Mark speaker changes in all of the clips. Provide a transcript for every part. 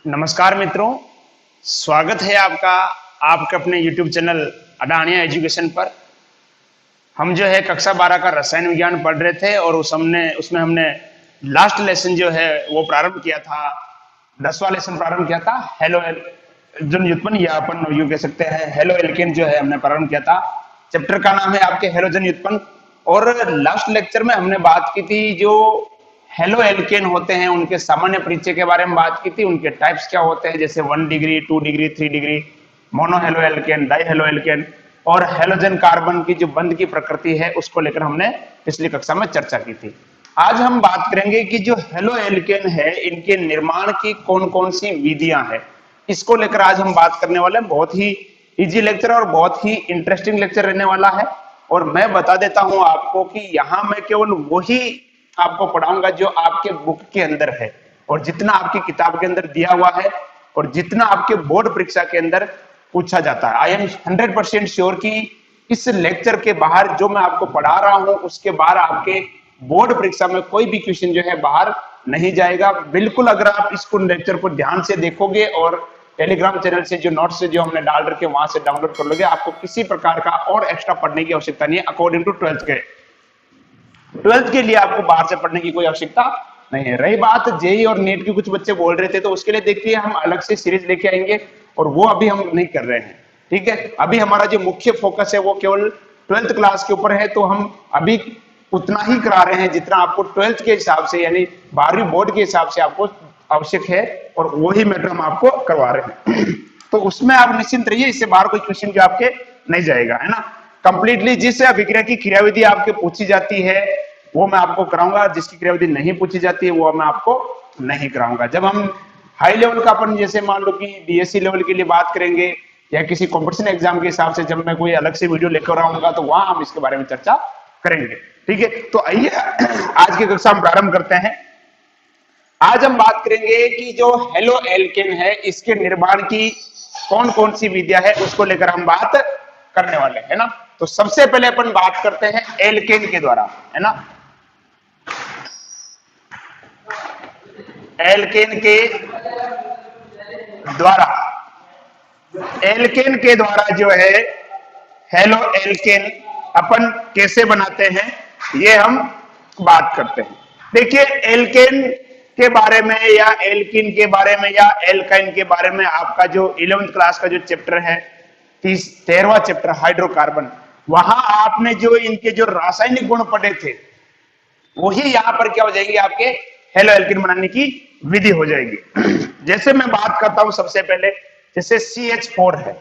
Speaker 1: नमस्कार मित्रों, स्वागत है आपका आपके अपने YouTube चैनल अडानिया एजुकेशन पर। हम जो है कक्षा 12 का रसायन विज्ञान पढ़ रहे थे और उसमें हमने लास्ट लेसन जो है वो प्रारंभ किया था, 10वां लेसन प्रारंभ किया था हेलोजन व्युत्पन्न, या अपन यूं कह सकते हैं हेलो एल्केन जो है हमने प्रारंभ किया था। चैप्टर का नाम है आपके हेलोजन व्युत्पन्न। और लास्ट लेक्चर में हमने बात की थी जो हेलो एल्केन होते हैं उनके सामान्य परिचय के बारे में बात की थी, उनके टाइप्स क्या होते हैं, जैसे 1 degree 2 degree 3 degree, mono halo alkane, die halo alkane, और हेलोजन कार्बन की जो बंध की प्रकृति है उसको लेकर हमने पिछली कक्षा में चर्चा की थी। आज हम बात करेंगे कि जो हेलो एल्केन है इनके निर्माण की कौन कौन सी विधियां हैं, इसको लेकर आज हम बात करने वाले हैं। बहुत ही इजी लेक्चर और बहुत ही इंटरेस्टिंग लेक्चर रहने वाला है। और मैं बता देता हूं आपको कि यहां मैं केवल वही आपको पढ़ाऊंगा जो आपके बुक के अंदर है, और जितना आपकी किताब के अंदर दिया हुआ है और जितना आपके बोर्ड परीक्षा के अंदर पूछा जाता है। आई एम 100% श्योर कि इस लेक्चर के बाहर जो मैं आपको पढ़ा रहा हूं उसके बाहर आपके बोर्ड परीक्षा में कोई भी क्वेश्चन जो है बाहर नहीं जाएगा। बिल्कुल अगर आप इसको लेक्चर को ध्यान से देखोगे और टेलीग्राम चैनल से जो नोट्स जो हमने डाल रखे वहां से डाउनलोड कर लोगे, आपको किसी प्रकार का और एक्स्ट्रा पढ़ने की आवश्यकता नहीं है। अकॉर्डिंग टू 12th के लिए आपको बाहर से पढ़ने की कोई आवश्यकता नहीं है। रही बात जेई और नीट की, कुछ बच्चे बोल रहे थे, तो उसके लिए देखिए हम अलग से सीरीज लेके आएंगे और वो अभी हम नहीं कर रहे हैं। ठीक है, अभी हमारा जो मुख्य फोकस है वो केवल 12th क्लास के ऊपर है, तो हम अभी उतना ही करा रहे हैं जितना आपको 12th के हिसाब से यानी 12वीं बोर्ड के हिसाब से आपको आवश्यक है, और वही मैटर हम आपको करवा रहे हैं। तो उसमें आप निश्चिंत रहिए, इससे बाहर कोई क्वेश्चन जो आपके नहीं जाएगा, है ना। कंप्लीटली जिस अभिक्रिया की क्रियाविधि आपके पूछी जाती है वो मैं आपको कराऊंगा, जिसकी क्रियाविधि नहीं पूछी जाती है वो मैं आपको नहीं कराऊंगा। जब हम हाई लेवल का अपन जैसे मान लो कि बीएससी लेवल के लिए बात करेंगे या किसी कॉम्पिटिशन एग्जाम के हिसाब से जब मैं कोई अलग से वीडियो लेकर आऊंगा तो वहां हम इसके बारे में चर्चा करेंगे। ठीक है, तो आइए आज की कक्षा हम प्रारंभ करते हैं। आज हम बात करेंगे कि जो हेलो एल्केन है इसके निर्माण की कौन कौन सी विधियां है उसको लेकर हम बात करने वाले हैं, ना। तो सबसे पहले अपन बात करते हैं एल्केन के द्वारा, है ना। एल्केन के द्वारा, एल्केन के द्वारा जो है हेलो एल्केन अपन कैसे बनाते हैं ये हम बात करते हैं। देखिए एल्केन के बारे में या एल्किन के बारे में या एल्काइन के बारे में आपका जो 11th क्लास का जो चैप्टर है 13वां चैप्टर हाइड्रोकार्बन, वहां आपने जो इनके जो रासायनिक गुण पढ़े थे वही यहां पर क्या हो जाएगी, आपके हेलो एल्किन बनाने की विधि हो जाएगी। जैसे मैं बात करता हूं सबसे पहले, जैसे CH4 है,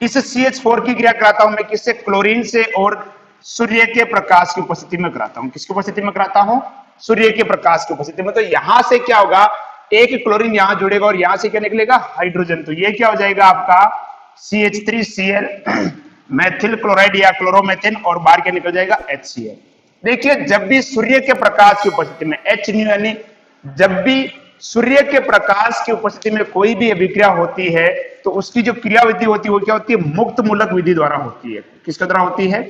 Speaker 1: इस CH4 की क्रिया कराता हूं मैं किससे, क्लोरीन से, और सूर्य के प्रकाश की उपस्थिति में कराता हूं। किसकी उपस्थिति में कराता हूं, सूर्य के प्रकाश की उपस्थिति में। तो यहां से क्या होगा, एक क्लोरीन यहां जुड़ेगा और यहां से क्या निकलेगा, हाइड्रोजन। तो ये क्या हो जाएगा आपका CH3Cl मैथिल क्लोराइड या क्लोरोमेथेन, और बाहर क्या निकल जाएगा HCl। देखिए जब भी सूर्य के प्रकाश की उपस्थिति में H यानी जब भी सूर्य के प्रकाश की उपस्थिति में कोई भी अभिक्रिया होती है तो उसकी जो क्रियाविधि होती है वो क्या होती है, मुक्त मूलक विधि द्वारा होती है। किसके द्वारा होती है,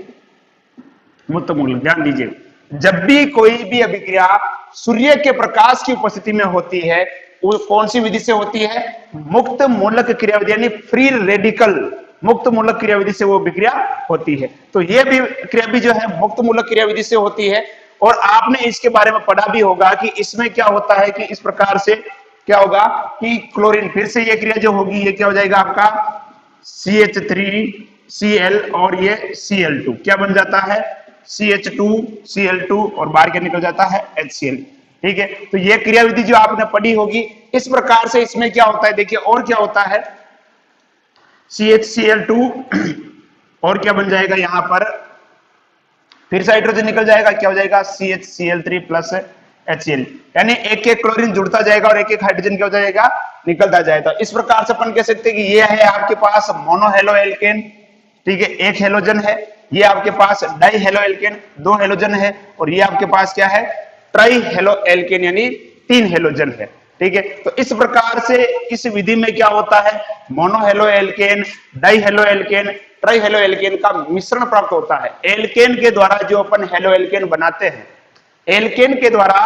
Speaker 1: मुक्त मूलक। ध्यान दीजिए, जब भी कोई भी अभिक्रिया सूर्य के प्रकाश की उपस्थिति में होती है वो कौन सी विधि से होती है, मुक्त मूलक क्रियाविधि यानी फ्री रेडिकल मुक्त मूलक क्रियाविधि से वो अभिक्रिया होती है। तो ये भी क्रिया भी जो है मुक्त मूलक क्रियाविधि से होती है। और आपने इसके बारे में पढ़ा भी होगा कि इसमें क्या होता है कि इस प्रकार से क्या होगा कि क्लोरीन, फिर से ये क्रिया जो होगी ये क्या हो जाएगा आपका CH3Cl और ये Cl2 क्या बन जाता है, CH2Cl2 और बाहर क्या निकल जाता है HCl। ठीक है, तो ये क्रियाविधि जो आपने पढ़ी होगी इस प्रकार से इसमें क्या होता है, देखिए और क्या होता है, CHCl2 और क्या बन जाएगा यहां पर, फिर से हाइड्रोजन निकल जाएगा, क्या हो जाएगा CHCl3 प्लस HCl, यानी एक एक क्लोरीन जुड़ता जाएगा और एक एक हाइड्रोजन क्या हो जाएगा, निकलता जाएगा। इस प्रकार से अपन कह सकते हैं कि ये है आपके पास मोनो हेलो एल्केन। ठीक है, एक हेलोजन है, ये आपके पास डाई हेलो एल्केन, 2 हेलोजन है, और ये आपके पास क्या है, ट्राई हेलो एल्केन यानी 3 हेलोजन है। ठीक है, तो इस प्रकार से इस विधि में क्या होता है, mono halo alkane, die halo alkane, try halo alkane का मिश्रण प्राप्त होता है। एल्केन के द्वारा जो अपन हेलो एल्केन बनाते हैं एल्केन के द्वारा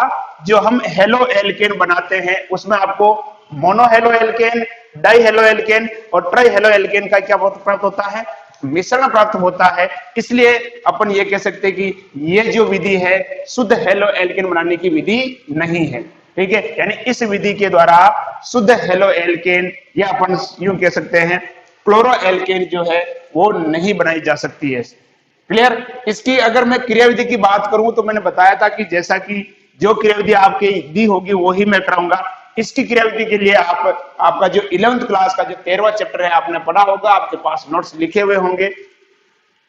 Speaker 1: जो हम हेलो एल्केन बनाते हैं उसमें आपको mono halo alkane, die halo alkane और ट्राई हेलो एल्केन का क्या प्राप्त होता है, मिश्रण प्राप्त होता है। इसलिए अपन ये कह सकते हैं कि ये जो विधि है शुद्ध हेलो एल्केन बनाने की विधि नहीं है, ठीक है। यानी इस विधि के द्वारा शुद्ध हेलो एल्केन या अपन यूं कह सकते हैं क्लोरो एल्केन जो है वो नहीं बनाई जा सकती है। क्लियर। इसकी अगर मैं क्रियाविधि की बात करूं तो मैंने बताया था कि जैसा कि जो क्रियाविधि आपकी दी होगी वही मैं कराऊंगा। इसकी क्रियाविधि के लिए आपका जो 11th क्लास का जो 13वां चैप्टर है आपने पढ़ा होगा, आपके पास नोट्स लिखे हुए होंगे,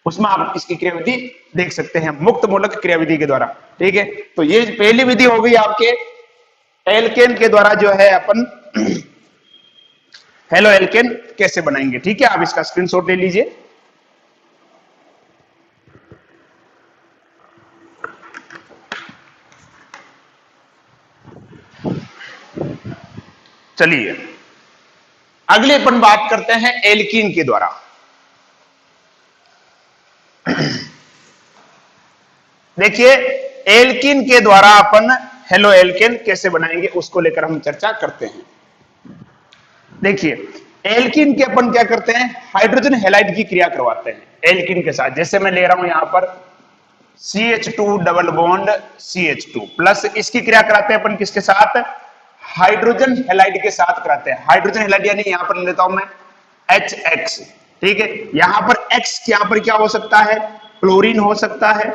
Speaker 1: उसमें आप इसकी क्रियाविधि देख सकते हैं मुक्त मूलक क्रियाविधि के द्वारा, ठीक है। तो ये पहली विधि हो गई आपके एल्केन के द्वारा जो है अपन हेलो एल्केन कैसे बनाएंगे, ठीक है। आप इसका स्क्रीनशॉट ले लीजिए। चलिए अगले अपन बात करते हैं एल्कीन के द्वारा। देखिए एल्कीन के द्वारा अपन हेलो एल्केन कैसे बनाएंगे उसको लेकर हम चर्चा करते हैं। देखिए एल्कीन के अपन क्या करते हैं, हाइड्रोजन हैलाइड की क्रिया करवाते हैं एल्कीन के साथ। जैसे मैं ले रहा हूं यहां पर CH2 double bond CH2 plus, इसकी क्रिया कराते हैं अपन किसके साथ, हाइड्रोजन हैलाइड के साथ कराते हैं। हाइड्रोजन हैलाइड यानी यहां पर लेता हूं मैं HX, ठीक है। यहां पर X यहां पर क्या हो सकता है, क्लोरीन हो सकता है,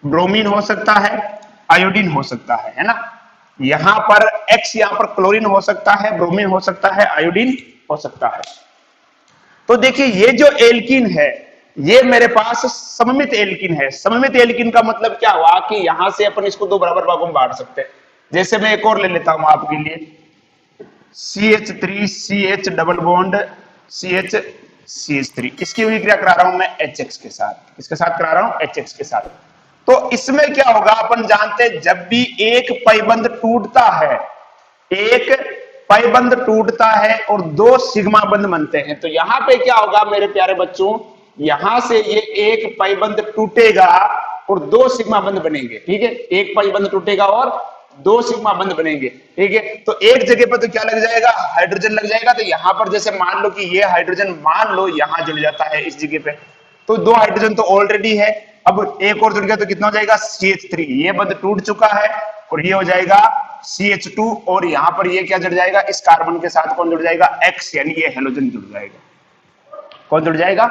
Speaker 1: ब्रोमीन हो सकता है, आयोडीन हो सकता है ना। यहां पर X यहां पर क्लोरीन हो सकता है, ब्रोमीन हो सकता है, आयोडीन हो सकता है। तो देखिए ये जो एल्कीन है ये मेरे पास सममित एल्कीन है। सममित एल्कीन का मतलब क्या हुआ कि यहां से अपन इसको दो बराबर भागों में बांट सकते हैं। जैसे मैं एक और ले लेता हूं आपके लिए CH3 CH double bond CH CH3, इसकी भी क्रिया करा रहा हूं मैं HX के साथ। इसके साथ करा रहा हूं HX के साथ। तो इसमें क्या होगा अपन जानते हैं जब भी एक पाइबंध टूटता है, एक पाइबंध टूटता है और दो सिग्मा बंध बनते हैं, तो यहां पे क्या होगा मेरे प्यारे बच्चों, यहां से ये एक पाइबंध टूटेगा और दो सिग्मा बंध बनेंगे, ठीक है। एक पाइबंध टूटेगा और दो सिग्मा बंध बनेंगे, ठीक है। तो एक जगह पर तो क्या लग जाएगा, हाइड्रोजन लग जाएगा। तो यहां पर जैसे मान लो कि ये हाइड्रोजन मान लो यहां जुड़ जाता है इस जगह पे, तो दो हाइड्रोजन तो ऑलरेडी है, अब एक और जुड़ गया तो कितना हो जाएगा CH3, ये बंध टूट चुका है और ये हो जाएगा CH2 और यहां पर ये क्या जुड़ जाएगा, इस कार्बन के साथ कौन जुड़ जाएगा, X, यानी ये हेलोजन जुड़ जाएगा। कौन जुड़ जाएगा,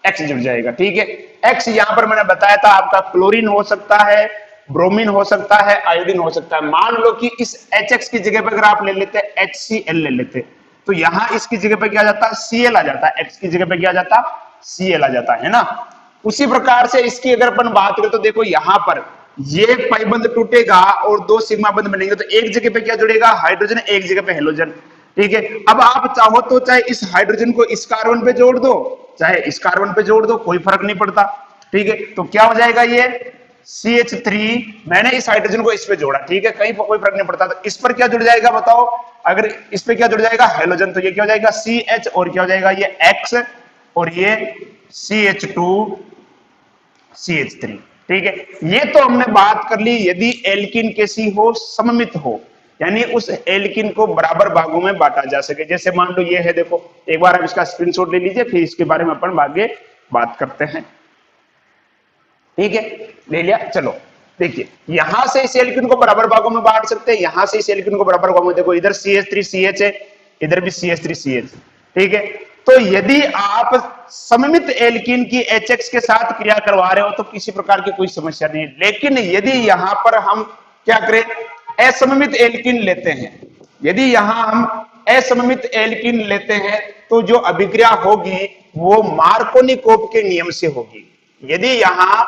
Speaker 1: X जुड़ जाएगा, ठीक है। X यहां पर मैंने बताया था आपका क्लोरीन हो सकता है, ब्रोमीन हो सकता है, आयोडीन हो सकता है। मान लो कि इस HX की जगह पर अगर आप ले लेते HCl ले लेते, तो यहां इसकी जगह पर क्या आ जाता, Cl आ जाता, X की जगह पर क्या आ जाता, Cl आ जाता है ना। उसी प्रकार से इसकी अगर अपन बात करें तो देखो यहां पर ये पाइबंध टूटेगा और दो सिग्मा बंध बनेंगे, तो एक जगह पे क्या जुड़ेगा, हाइड्रोजन, एक जगह पे हेलोजन, ठीक है। अब आप चाहो तो चाहे इस हाइड्रोजन को इस कार्बन पे जोड़ दो, चाहे इस कार्बन पे जोड़ दो, कोई फर्क नहीं पड़ता, ठीक है। तो क्या हो जाएगा ये CH3, मैंने इस हाइड्रोजन को इस पे जोड़ा, ठीक है, कहीं पर कोई फर्क नहीं पड़ता। तो इस पर क्या जुड़ जाएगा बताओ, अगर इस पे क्या जुड़ जाएगा, हेलोजन, तो ये क्या हो जाएगा CH और क्या हो जाएगा ये X और ये CH2 CH3, ठीक है। ये तो हमने बात कर ली यदि एल्कीन कैसी हो, सममित हो, यानी उस एल्कीन को बराबर भागों में बांटा जा सके। जैसे मान लो ये है, देखो एक बार आप इसका स्क्रीनशॉट ले लीजिए, फिर इसके बारे में अपन आगे बात करते हैं, ठीक है। ले लिया, चलो देखिए यहां से इस एल्कीन को बराबर भागों में बांट सकते हैं, यहां से इस एल्कीन को बराबर भागों में, देखो इधर CH3 CH है, इधर भी CH3 CH, ठीक है। तो यदि आप सममित एल्कीन की HX के साथ क्रिया करवा रहे हो तो किसी प्रकार की कोई समस्या नहीं है। लेकिन यदि यहां पर हम क्या करें, असममित एल्कीन लेते हैं, यदि यहां हम असममित एल्कीन लेते हैं तो जो अभिक्रिया होगी वो मार्कोनी-कोप के नियम से होगी। यदि यहां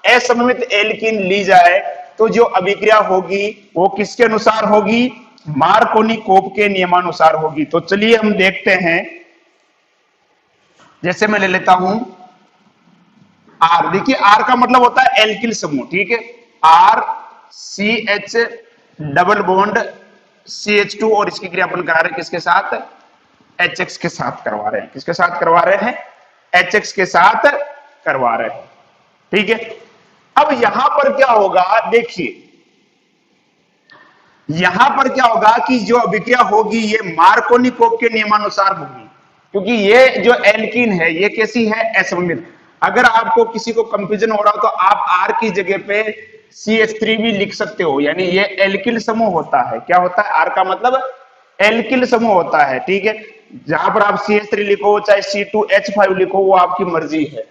Speaker 1: असममित एल्कीन ली जाए तो जो अभिक्रिया होगी वो किसके अनुसार होगी, मार्कोनी-कोप के नियमानुसार होगी। तो चलिए हम देखते हैं, जैसे मैं ले लेता हूं R, देखिए R का मतलब होता है एल्किल समूह, ठीक है। R CH double bond CH2 और इसकी क्रिया अपन करा रहे हैं किसके साथ, HX के साथ करवा रहे हैं। किसके साथ करवा रहे हैं, HX के साथ करवा रहे हैं, ठीक है। अब यहां पर क्या होगा, देखिए यहां पर क्या होगा कि जो अभिक्रिया होगी ये मार्कोनिकोव के नियमानुसार होगी, क्योंकि ये जो एल्कीन है ये कैसी है, असममित। अगर आपको किसी को कंफ्यूजन हो रहा हो तो आप आर की जगह पे CH3 भी लिख सकते हो, यानी ये एल्किल समूह होता है। क्या होता है, आर का मतलब एल्किल समूह होता है, ठीक है। जहां पर आप CH3 लिखो चाहे C2H5 लिखो वो आपकी मर्जी है,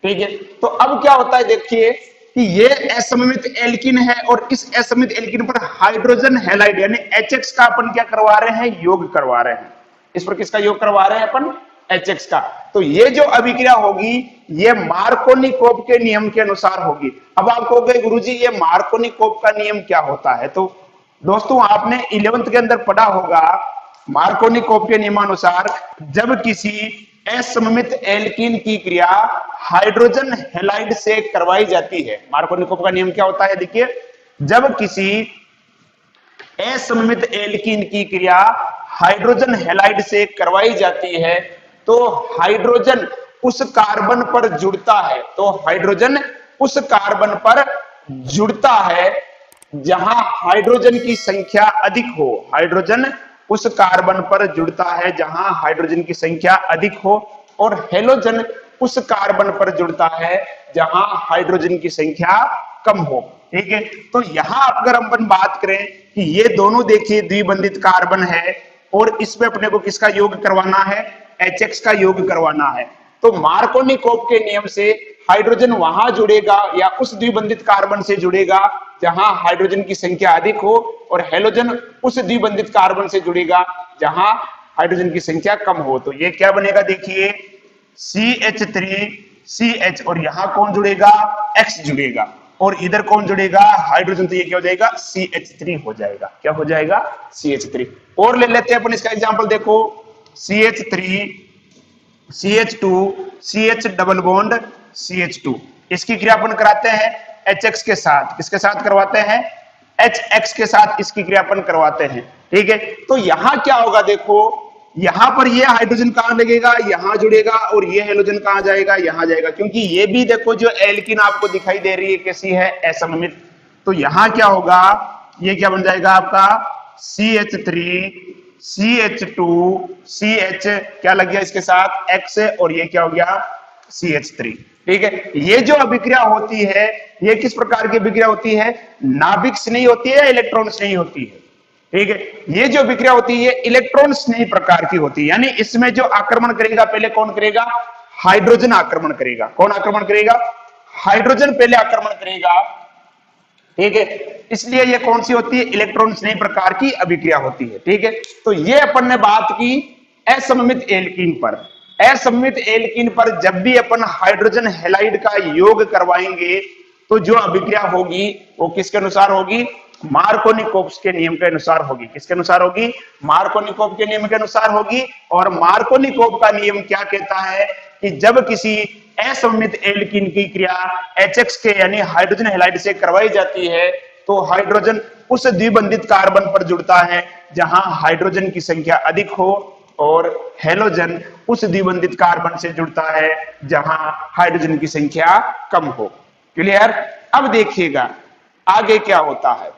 Speaker 1: ठीक है। तो अब क्या होता है देखिए कि ये असममित एल्कीन है और इस असममित एल्कीन पर हाइड्रोजन हैलाइड यानी HX का अपन क्या करवा रहे हैं, योग करवा रहे हैं। इस पर किसका योग करवा रहे हैं अपन, HX का। तो ये जो अभिक्रिया होगी ये मार्कोनिकोव के नियम के अनुसार होगी। अब आप कहोगे गुरुजी ये मार्कोनिकोव का नियम क्या होता है, तो दोस्तों आपने 11th के अंदर पढ़ा होगा मार्कोनिकोव के नियमानुसार जब किसी असममित एल्कीन की क्रिया हाइड्रोजन हैलाइड से करवाई जाती है। मार्कोनिकोव का नियम क्या होता है, देखिए जब किसी असममित एल्कीन की क्रिया हाइड्रोजन हैलाइड से करवाई जाती है तो हाइड्रोजन उस कार्बन पर जुड़ता है, तो हाइड्रोजन उस कार्बन पर जुड़ता है जहां हाइड्रोजन की संख्या अधिक हो। हाइड्रोजन उस कार्बन पर जुड़ता है जहां हाइड्रोजन की संख्या अधिक हो और हेलोजन उस कार्बन पर जुड़ता है जहां हाइड्रोजन की संख्या कम हो, ठीक है। तो यहां अगर हम बात करें कि ये दोनों देखिए द्विबंधित कार्बन है और इसमें अपने को किसका योग करवाना है, HX का योग करवाना है। तो मार्कोनिकोव के नियम से हाइड्रोजन वहां जुड़ेगा या उस द्विबंधित कार्बन से जुड़ेगा जहां हाइड्रोजन की संख्या अधिक हो और हेलोजन उस द्विबंधित कार्बन से जुड़ेगा जहां हाइड्रोजन की संख्या कम हो। तो ये क्या बनेगा देखिए CH3CH और यहां कौन जुड़ेगा, X जुड़ेगा और इधर कौन जुड़ेगा, हाइड्रोजन। तो ये क्या हो जाएगा, CH3 हो जाएगा। क्या हो जाएगा, CH3। और ले लेते हैं अपन इसका एग्जांपल, देखो CH3 CH2 CH double bond CH2 इसकी क्रिया अपन कराते हैं HX के साथ, किसके साथ करवाते हैं, HX के साथ इसकी क्रिया अपन करवाते हैं, ठीक है। तो यहां क्या होगा देखो, यहां पर ये हाइड्रोजन कहां लगेगा, यहां जुड़ेगा और ये हेलोजन कहां जाएगा, यहां जाएगा, क्योंकि ये भी देखो जो एल्कीन आपको दिखाई दे रही है कैसी है, असममित। तो यहां क्या होगा, ये क्या बन जाएगा आपका CH3 CH2 CH क्या लग गया इसके साथ X और ये क्या हो गया CH3, ठीक है। ये जो अभिक्रिया होती है ये किस प्रकार की अभिक्रिया होती है, नाभिक स्नेही होती है या इलेक्ट्रॉन स्नेही होती है, ठीक है। ये जो अभिक्रिया होती है इलेक्ट्रॉन स्नेही प्रकार की होती है, यानी इसमें जो आक्रमण करेगा पहले कौन करेगा, हाइड्रोजन आक्रमण करेगा। कौन आक्रमण करेगा, हाइड्रोजन पहले आक्रमण करेगा, ठीक है। इसलिए ये कौन सी होती है, इलेक्ट्रॉन स्नेही प्रकार की अभिक्रिया होती है, ठीक है। तो ये अपन ने बात की असममित एल्कीन पर। असममित एल्कीन पर जब भी अपन हाइड्रोजन हैलाइड का योग करवाएंगे तो जो अभिक्रिया होगी वो किसके अनुसार होगी, मार्कोनिकोव के नियम के अनुसार होगी। किसके अनुसार होगी, मार्कोनिकोव के नियम के अनुसार होगी। और मार्कोनिकोव का नियम क्या कहता है कि जब किसी असममित एल्कीन की क्रिया HX के यानी हाइड्रोजन हैलाइड से करवाई जाती है तो हाइड्रोजन उस द्विबंधित कार्बन पर जुड़ता है जहां हाइड्रोजन की संख्या अधिक हो और हेलोजन उस द्विबंधित कार्बन से जुड़ता है जहां हाइड्रोजन की संख्या कम हो। क्लियर। अब देखिएगा आगे क्या होता है,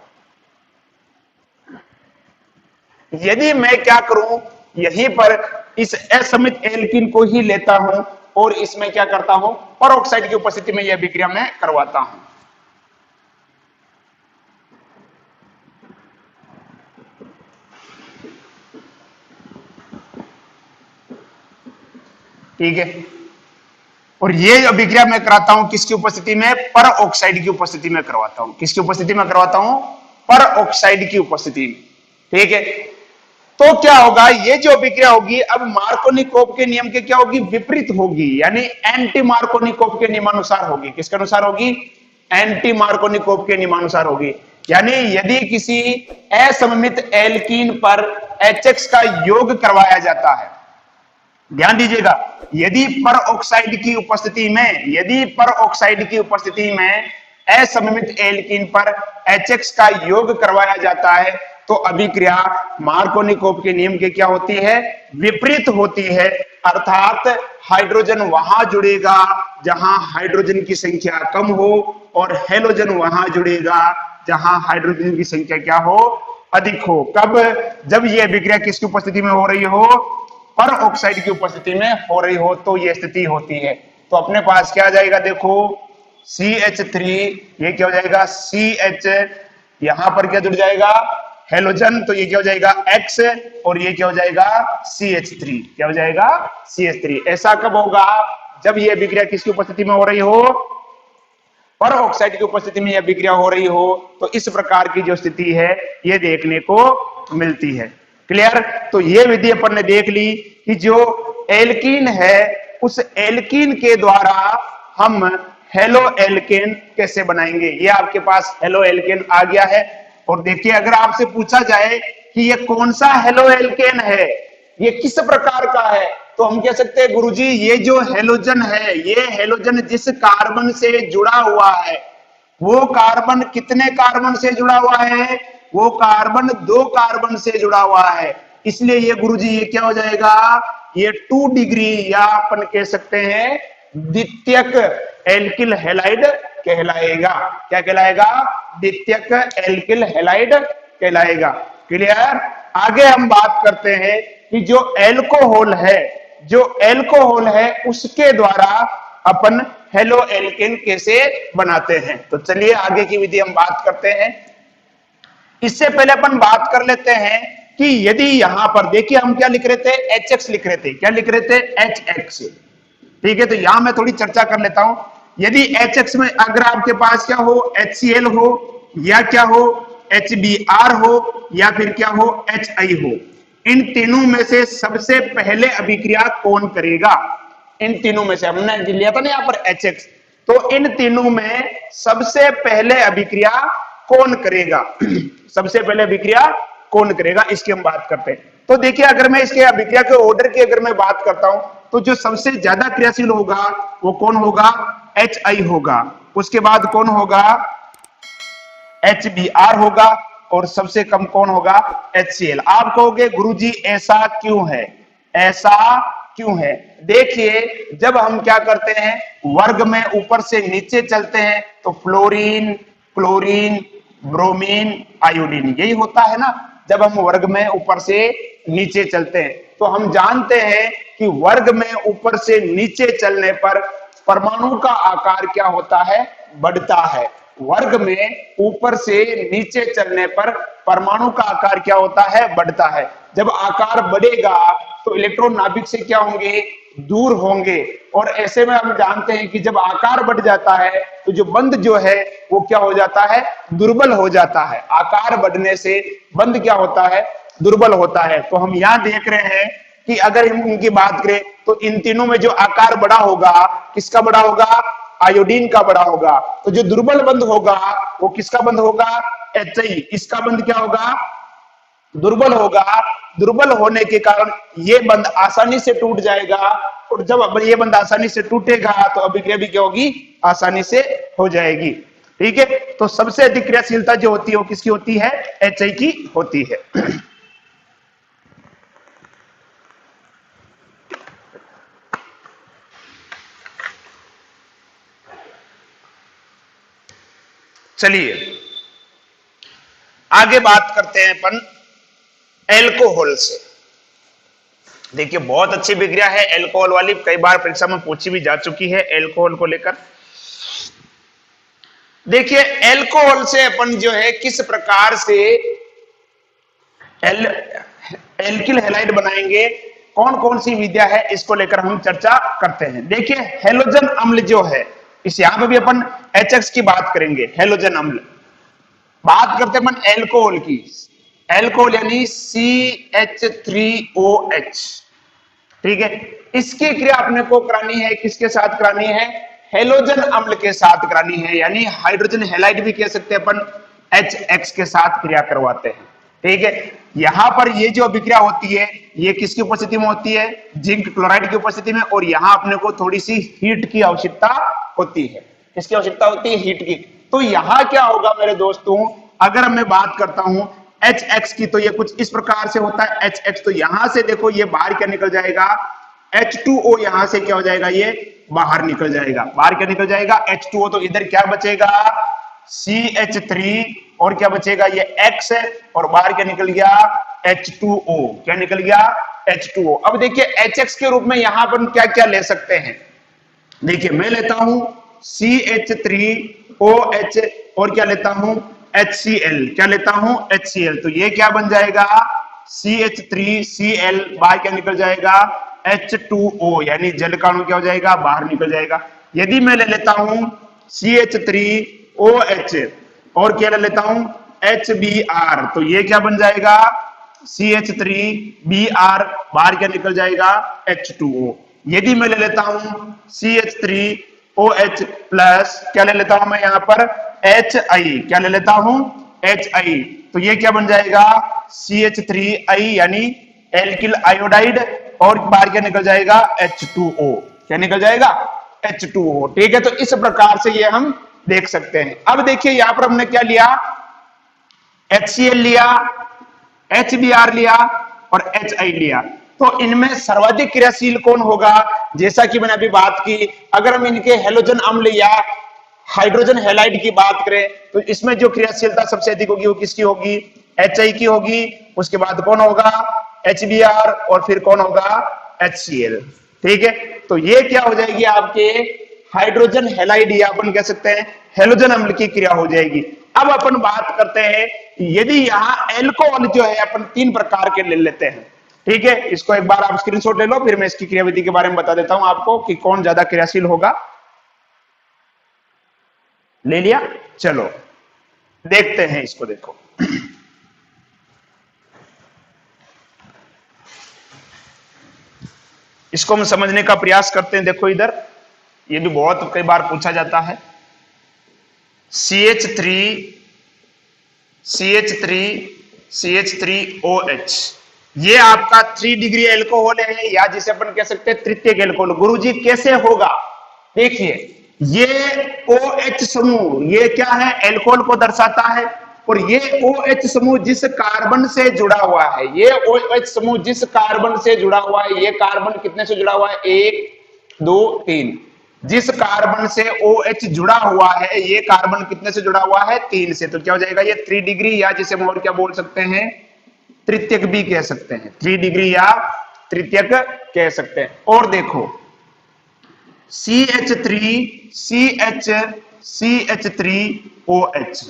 Speaker 1: यदि मैं क्या करूं, यहीं पर इस असममित एल्कीन को ही लेता हूं और इसमें क्या करता हूं, परऑक्साइड की उपस्थिति में यह अभिक्रिया मैं करवाता हूं। ठीक है, और ये अभिक्रिया मैं कराता हूं किसकी उपस्थिति में, परऑक्साइड की उपस्थिति में करवाता हूं। किसकी उपस्थिति में करवाता हूं, परऑक्साइड की उपस्थिति में, ठीक है। तो क्या होगा, ये जो अभिक्रिया होगी अब मार्कोनिकोव के नियम के क्या होगी, विपरीत होगी, यानी एंटी मार्कोनिकोव के नियमानुसार होगी। किसके अनुसार होगी, एंटी मार्कोनिकोव के नियमानुसार होगी। यानी यदि किसी असममित एल्कीन पर HX का योग करवाया जाता है, ध्यान दीजिएगा, यदि परऑक्साइड की उपस्थिति में, यदि परऑक्साइड की उपस्थिति में असममित एल्कीन पर HX का योग करवाया जाता है तो अभिक्रिया मार्कोनिकोव के नियम के क्या होती है, विपरीत होती है। अर्थात हाइड्रोजन वहां जुड़ेगा जहां हाइड्रोजन की संख्या कम हो और हेलोजन वहां जुड़ेगा जहां हाइड्रोजन की संख्या क्या हो, अधिक हो। कब? जब ये अभिक्रिया किसकी उपस्थिति में हो रही हो? पर ऑक्साइड की उपस्थिति में हो रही हो, तो ये स्थिति होती है। तो अपने पास क्या आ जाएगा? देखो CH3, ये क्या हो जाएगा? CH, यहां पर क्या जुड़ जाएगा? हेलोजन, तो ये क्या हो जाएगा? X, और ये क्या हो जाएगा? CH3, क्या हो जाएगा? CH3। ऐसा कब होगा? जब ये अभिक्रिया किसकी उपस्थिति में हो रही हो? पर ऑक्साइड की उपस्थिति में यह अभिक्रिया हो रही हो। तो इस प्रकार की जो स्थिति है ये देखने को मिलती है। क्लियर? तो ये विधि अपन ने देख ली कि जो एल्कीन है उस एल्कीन के द्वारा हम हेलो एल्केन कैसे बनाएंगे। ये आपके पास हेलो एल्केन आ गया है। और देखिए, अगर आपसे पूछा जाए कि ये कौन सा हेलो एल्केन है, ये किस प्रकार का है, तो हम कह सकते हैं गुरुजी ये जो हेलोजन है, ये हेलोजन जिस कार्बन से जुड़ा हुआ है, वो कार्बन कितने कार्बन से जुड़ा हुआ है? वो कार्बन 2 कार्बन से जुड़ा हुआ है। इसलिए ये गुरुजी ये क्या हो जाएगा? ये 2 डिग्री, या अपन कह सकते हैं द्वितीयक एल्किल हैलाइड कहलाएगा। क्या कहलाएगा? द्वितीयक एल्किल हैलाइड कहलाएगा। क्लियर? आगे हम बात करते हैं कि जो एल्कोहल है उसके द्वारा अपन हेलो एल्केन कैसे बनाते हैं। तो चलिए आगे की विधि हम बात करते हैं। इससे पहले अपन बात कर लेते हैं कि यदि यहां पर देखिए हम क्या लिख रहे थे? HX लिख रहे थे। क्या लिख रहे थे? HX। ठीक है, तो यहां मैं थोड़ी चर्चा कर लेता हूं। यदि HX में अगर आपके पास क्या हो? HCl हो, या क्या हो? HBr हो, या फिर क्या हो? HI हो। इन तीनों में से सबसे पहले अभिक्रिया कौन करेगा? इन तीनों में से हमने लिया था ना यहाँ पर HX, तो इन तीनों में सबसे पहले अभिक्रिया कौन करेगा? सबसे पहले अभिक्रिया कौन करेगा, इसकी हम बात करते हैं। तो देखिए, अगर मैं इसके अभिक्रिया के ऑर्डर की अगर मैं बात करता हूं, तो जो सबसे ज्यादा क्रियाशील होगा वो कौन होगा? HI होगा। उसके बाद कौन होगा? HBr होगा। और सबसे कम कौन होगा? HCl। आप कहोगे गुरुजी ऐसा क्यों है? ऐसा क्यों है? देखिए, जब हम क्या करते हैं, वर्ग में ऊपर से नीचे चलते हैं, तो फ्लोरीन, क्लोरीन, ब्रोमीन, आयोडीन, यही होता है ना। जब हम वर्ग में ऊपर से नीचे चलते हैं, तो हम जानते हैं कि वर्ग में ऊपर से नीचे चलने पर परमाणु का आकार क्या होता है? बढ़ता है। वर्ग में ऊपर से नीचे चलने पर परमाणु का आकार क्या होता है? बढ़ता है। जब आकार बढ़ेगा तो इलेक्ट्रॉन नाभिक से क्या होंगे? दूर होंगे। और ऐसे में हम जानते हैं कि जब आकार बढ़ जाता है तो जो बंध जो है वो क्या हो जाता है? दुर्बल हो जाता है। आकार बढ़ने से बंध क्या होता है? दुर्बल होता है। तो हम यहां देख रहे हैं कि अगर हम इनकी बात करें तो इन तीनों में जो आकार बड़ा होगा, किसका बड़ा होगा? आयोडीन का बड़ा होगा। तो जो दुर्बल बंध होगा वो किसका बंध होगा? HI। इसका बंध क्या होगा? दुर्बल होगा। दुर्बल होने के कारण ये बंध आसानी से टूट जाएगा। और जब ये बंध आसानी से टूटेगा तो अभिक्रिया भी क्या होगी? आसानी से हो जाएगी। ठीक है, तो सबसे अधिक क्रियाशीलता जो होती है वो किसकी होती है? HI की होती है। चलिए आगे बात करते हैं अपन एल्कोहल से। देखिए, बहुत अच्छी विक्रिया है एल्कोहल वाली, कई बार परीक्षा में पूछी भी जा चुकी है एल्कोहल को लेकर। देखिए, एल्कोहल से अपन जो है किस प्रकार से एल्किल हैलाइड बनाएंगे, कौन कौन सी विधिया है, इसको लेकर हम चर्चा करते हैं। देखिए, हेलोजन अम्ल जो है, इस यहां पे भी अपन HX की बात करेंगे। हेलोजन अम्ल बात करते हैं अपन एल्कोहल की। एल्कोहल यानी CH3OH। ठीक है, इसकी क्रिया अपने को करानी है, किसके साथ करानी है? हेलोजन अम्ल के साथ करानी है, यानी हाइड्रोजन हैलाइड भी कह सकते हैं अपन, HX के साथ क्रिया करवाते हैं। ठीक है, यहां पर ये जो अभिक्रिया होती है ये किसकी उपस्थिति में होती है? जिंक क्लोराइड की उपस्थिति में। और यहां अपने को थोड़ी सी हीट की आवश्यकता होती है। किसकी आवश्यकता होती है? हीट की। तो यहां क्या होगा मेरे दोस्तों, अगर मैं बात करता हूं HX की, तो ये कुछ इस प्रकार से होता है। HX, तो यहां से देखो ये बाहर क्या निकल जाएगा? H2O यहां से क्या हो जाएगा? ये बाहर निकल जाएगा। बाहर क्या निकल जाएगा? H2O। तो इधर क्या बचेगा? CH3 और क्या बचेगा, ये X है और बाहर क्या निकल गया, H2O। क्या निकल गया, H2O। अब देखिए HX के रूप में यहां पर क्या क्या ले सकते हैं। देखिए मैं लेता हूं CH3OH और क्या लेता हूं HCl। क्या लेता हूं, HCl। तो ये क्या बन जाएगा, CH3Cl, बाहर क्या निकल जाएगा, H2O, यानी जल का अणु क्या हो जाएगा, बाहर निकल जाएगा। यदि मैं ले लेता हूं CH3OH और क्या ले लेता हूं HBr, तो ये क्या बन जाएगा, CH3Br, बाहर क्या निकल जाएगा, H2O। यदि मैं ले लेता हूं CH3OH प्लस क्या ले लेता हूं मैं यहां पर HI, क्या ले लेता हूं HI, तो ये क्या बन जाएगा CH3I, यानी एल्किल आयोडाइड, और बाहर क्या निकल जाएगा H2O। क्या निकल जाएगा, H2O। ठीक है, तो इस प्रकार से ये हम देख सकते हैं। अब देखिए यहां पर हमने क्या लिया, HCl लिया, HBr लिया और HI लिया। तो इनमें सर्वाधिक क्रियाशील कौन होगा, जैसा कि मैंने अभी बात की, अगर हम इनके हेलोजन अम्ल या हाइड्रोजन हैलाइड की बात करें तो इसमें जो क्रियाशीलता सबसे अधिक होगी वो किसकी होगी, HI की होगी। उसके बाद कौन होगा, HBr, और फिर कौन होगा, HCl। ठीक है, तो ये क्या हो जाएगी आपके हाइड्रोजन हैलाइड, या अपन कह सकते हैं हेलोजन अम्ल की क्रिया हो जाएगी। अब अपन बात करते हैं यदि यहाँ एल्कोहल जो है अपन 3 प्रकार के ले लेते हैं। ठीक है, इसको एक बार आप स्क्रीनशॉट ले लो, फिर मैं इसकी क्रियाविधि के बारे में बता देता हूं आपको कि कौन ज्यादा क्रियाशील होगा। ले लिया, चलो देखते हैं इसको। देखो इसको हम समझने का प्रयास करते हैं। देखो इधर ये भी बहुत कई बार पूछा जाता है, CH3OH, ये आपका 3 डिग्री एल्कोहल है, या जिसे अपन कह सकते हैं तृतीयक एल्कोहल। गुरुजी कैसे होगा, देखिए ये OH समूह, ये क्या है, एल्कोहल को दर्शाता है, और ये OH समूह जिस कार्बन से जुड़ा हुआ है, ये OH समूह जिस कार्बन से जुड़ा हुआ है, ये कार्बन कितने से जुड़ा हुआ है, 1 2 3। जिस कार्बन से OH जुड़ा हुआ है, ये कार्बन कितने से जुड़ा हुआ है, 3 से। तो क्या हो जाएगा, ये 3 डिग्री, या जिसे हम और क्या बोल सकते हैं, तृतीयक भी कह सकते हैं, 3 डिग्री या तृतीयक कह सकते हैं। और देखो CH3OH,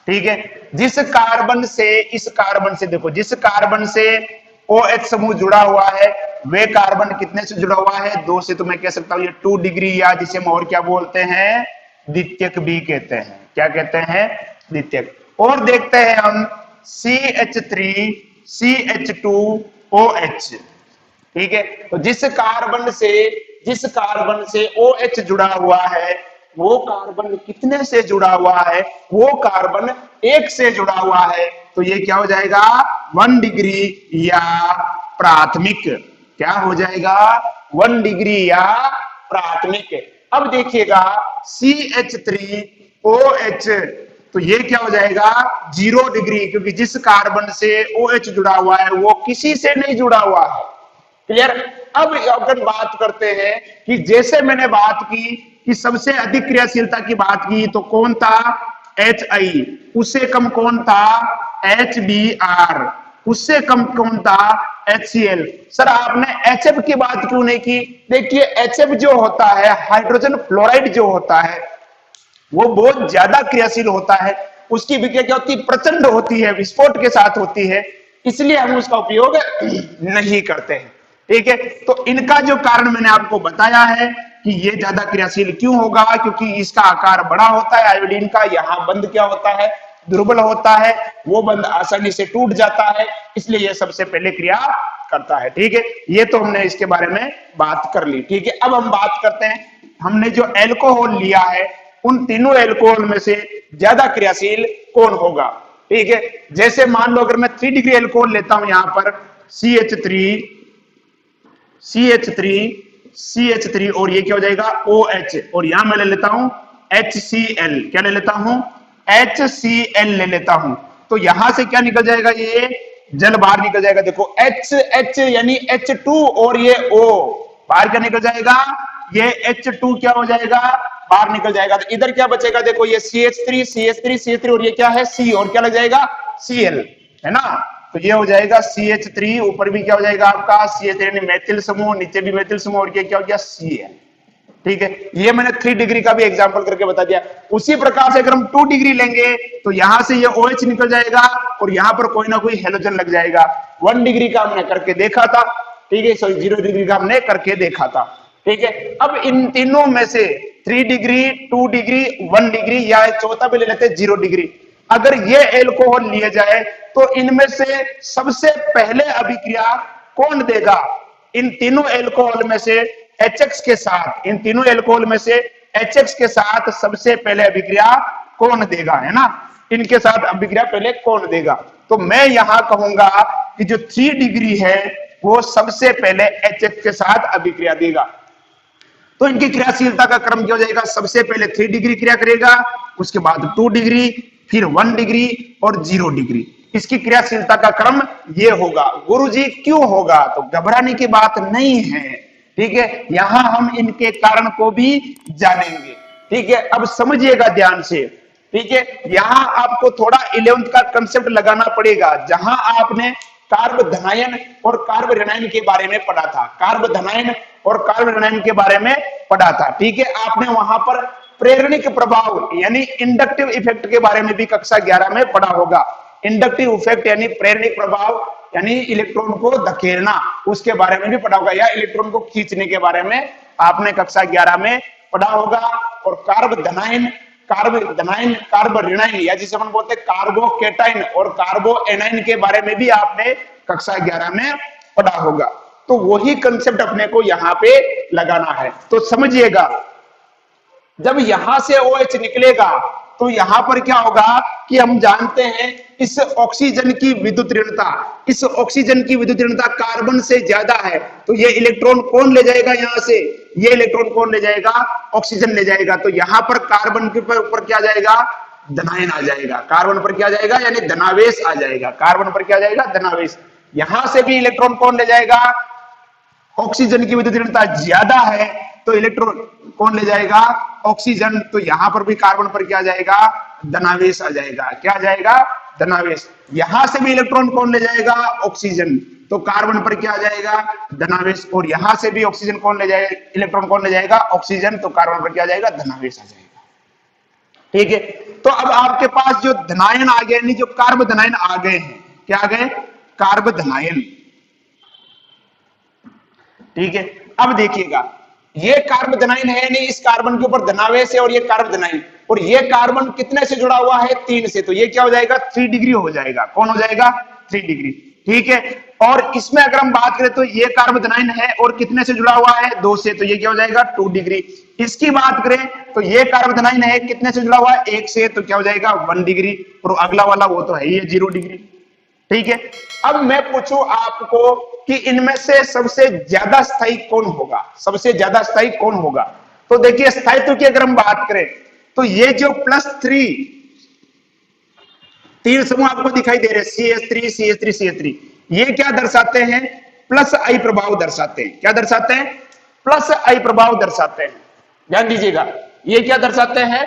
Speaker 1: ठीक है, जिस कार्बन से इस कार्बन से, देखो जिस कार्बन से OH समूह जुड़ा हुआ है, वे कार्बन कितने से जुड़ा हुआ है, 2 से। तो मैं कह सकता हूं ये 2 डिग्री, या जिसे हम और क्या बोलते हैं, द्वितीयक भी कहते हैं। क्या कहते हैं, द्वितीयक। और देखते हैं हम CH3CH2OH, ठीक है, तो जिस कार्बन से OH जुड़ा हुआ है, वो कार्बन कितने से जुड़ा हुआ है, वो कार्बन 1 से जुड़ा हुआ है। तो ये क्या हो जाएगा, 1 डिग्री या प्राथमिक। क्या हो जाएगा, 1 डिग्री या प्राथमिक। अब देखिएगा CH3OH, तो ये क्या हो जाएगा, 0 डिग्री, क्योंकि जिस कार्बन से OH जुड़ा हुआ है वो किसी से नहीं जुड़ा हुआ है। क्लियर। अब अगर बात करते हैं कि जैसे मैंने बात की कि सबसे अधिक क्रियाशीलता की बात की, तो कौन था, HI, उससे कम कौन था, HBr, उससे कम कौन था, HCl। सर आपने HF की बात क्यों नहीं की। देखिए HF जो होता है, हाइड्रोजन फ्लोराइड जो होता है, वो बहुत ज्यादा क्रियाशील होता है, उसकी विक्रिया क्या होती है, प्रचंड होती है, विस्फोट के साथ होती है, इसलिए हम उसका उपयोग नहीं करते हैं। ठीक है, तो इनका जो कारण मैंने आपको बताया है कि ये ज्यादा क्रियाशील क्यों होगा, क्योंकि इसका आकार बड़ा होता है आयोडीन का, यहाँ बंध क्या होता है, दुर्बल होता है, वो बंध आसानी से टूट जाता है, इसलिए ये सबसे पहले क्रिया करता है। ठीक है, ये तो हमने इसके बारे में बात कर ली। ठीक है, अब हम बात करते हैं, हमने जो एल्कोहल लिया है, उन तीनों एल्कोहल में से ज्यादा क्रियाशील कौन होगा। ठीक है, जैसे मान लो अगर मैं 3 डिग्री एल्कोहल लेता हूं, यहां पर CH3 और ये क्या हो जाएगा, OH, और यहां मैं ले लेता हूं HCl। क्या ले लेता हूं, HCl ले लेता हूं। तो यहां से क्या निकल जाएगा, ये जल बाहर निकल जाएगा। देखो H यानी H2, और ये O बाहर क्या निकल जाएगा, ये H2 क्या हो जाएगा, बाहर निकल जाएगा, तो इधर क्या बचेगा, देखो ये CH3 CH3 CH3 और ये क्या है C, और क्या लग जाएगा Cl, है ना। तो ये हो जाएगा CH3, ऊपर भी क्या हो जाएगा आपका CH3 यानी मेथिल समूह, नीचे भी मेथिल समूह, और ये क्या हो गया Cl। ठीक है, ये मैंने 3 डिग्री का भी एग्जांपल करके बता दिया। उसी प्रकार से अगर हम 2 डिग्री लेंगे तो यहां से ये OH निकल जाएगा और यहां पर कोई ना कोई हेलोजन लग जाएगा। 1 डिग्री का हमने करके देखा था, ठीक है, सॉरी 0 डिग्री का हमने करके देखा था। ठीक है, अब इन तीनों में से 3 डिग्री, 2 डिग्री, 1 डिग्री या चौथा भी ले लेते हैं 0 डिग्री, अगर ये एल्कोहल लिए जाए तो इनमें से सबसे पहले अभिक्रिया कौन देगा? इन तीनों एल्कोहल में से HX के साथ, इन तीनों एल्कोहल में से HX के साथ सबसे पहले अभिक्रिया कौन देगा, है ना। इनके साथ अभिक्रिया पहले कौन देगा? तो मैं यहां कहूंगा कि जो 3 डिग्री है वो सबसे पहले HX के साथ अभिक्रिया देगा। तो इनकी क्रियाशीलता का क्रम क्या हो जाएगा? सबसे पहले 3 डिग्री क्रिया करेगा, उसके बाद 2 डिग्री, फिर 1 डिग्री और 0 डिग्री। इसकी क्रियाशीलता का क्रम ये होगा। गुरुजी क्यों होगा? तो घबराने की बात नहीं है, ठीक है, यहां हम इनके कारण को भी जानेंगे। ठीक है, अब समझिएगा ध्यान से, ठीक है, यहां आपको थोड़ा 11th का कंसेप्ट लगाना पड़ेगा, जहां आपने कार्ब धनायन और कार्ब ऋणायन के बारे में पढ़ा था, कार्ब धनायन और कार्ब ऋणायन के बारे में पढ़ा था। ठीक है, आपने वहां पर प्रेरणिक प्रभाव यानी इंडक्टिव इफेक्ट के बारे में भी कक्षा 11 में पढ़ा होगा। इंडक्टिव इफेक्ट यानी प्रेरणिक प्रभाव यानी इलेक्ट्रॉन को धकेलना, उसके बारे में भी पढ़ा होगा, या इलेक्ट्रॉन को खींचने के बारे में आपने कक्षा 11 में पढ़ा होगा। और कार्ब धनायन, कार्ब ऋणायन या जिसे हम बोलते हैं कार्बोकेटाइन और कार्बो एनाइन के बारे में भी आपने कक्षा 11 में पढ़ा होगा। तो वही कंसेप्ट अपने को यहां पे लगाना है। तो समझिएगा, जब यहां से OH निकलेगा तो यहां पर क्या होगा कि हम जानते हैं इस ऑक्सीजन की विद्युत ऋणता, इस ऑक्सीजन की विद्युत ऋणता कार्बन से ज्यादा है, तो ये इलेक्ट्रॉन कौन ले जाएगा? यहां से ये इलेक्ट्रॉन कौन ले जाएगा? ऑक्सीजन ले जाएगा। तो यहां पर कार्बन के ऊपर क्या जाएगा? धनायन आ जाएगा। कार्बन पर क्या जाएगा? यानी धनावेश आ जाएगा। कार्बन पर क्या जाएगा? धनावेश। यहां से भी इलेक्ट्रॉन कौन ले जाएगा? ऑक्सीजन की विद्युत ऋणता ज्यादा है तो इलेक्ट्रॉन कौन ले जाएगा? ऑक्सीजन। तो यहां पर भी कार्बन पर क्या जाएगा? धनावेश आ जाएगा। क्या जाएगा? धनावेश। यहां से भी इलेक्ट्रॉन कौन ले जाएगा? ऑक्सीजन। तो कार्बन पर क्या जाएगा? धनावेश। और यहां से भी ऑक्सीजन कौन ले जाएगा? इलेक्ट्रॉन कौन ले जाएगा? ऑक्सीजन। तो कार्बन पर क्या जाएगा? धनावेश आ जाएगा। ठीक है, तो अब आपके पास जो धनायन आ गए, जो कार्ब धनायन आ गए हैं, क्या आ गए? कार्ब धनायन। ठीक है, अब देखिएगा, ये कार्ब धनायन है, नहीं इस कार्बन के ऊपर धनावेश है और ये कार्ब धनायन, और ये कार्बन कितने से जुड़ा हुआ है? 3 से। तो ये क्या हो जाएगा? 3 डिग्री हो जाएगा। कौन हो जाएगा? 3 डिग्री। ठीक है, और इसमें अगर हम बात करें तो ये कार्ब धनायन है और कितने से जुड़ा हुआ है? 2 से। तो ये क्या हो जाएगा? 2 डिग्री। इसकी बात करें तो ये कार्ब धनायन है, कितने से जुड़ा हुआ है? 1 से। तो क्या हो जाएगा? 1 डिग्री। और अगला वाला वो तो है ये 0 डिग्री। ठीक है, अब मैं पूछूं आपको कि इनमें से सबसे ज्यादा स्थायी कौन होगा? सबसे ज्यादा स्थायी कौन होगा? तो देखिए, स्थायित्व की अगर हम बात करें तो ये जो +3 तीन समूह आपको दिखाई दे रहे हैं, CH3 CH3 CH3, ये क्या दर्शाते हैं? +I प्रभाव दर्शाते हैं। क्या दर्शाते हैं? +I प्रभाव दर्शाते हैं। ध्यान दीजिएगा, ये क्या दर्शाते हैं?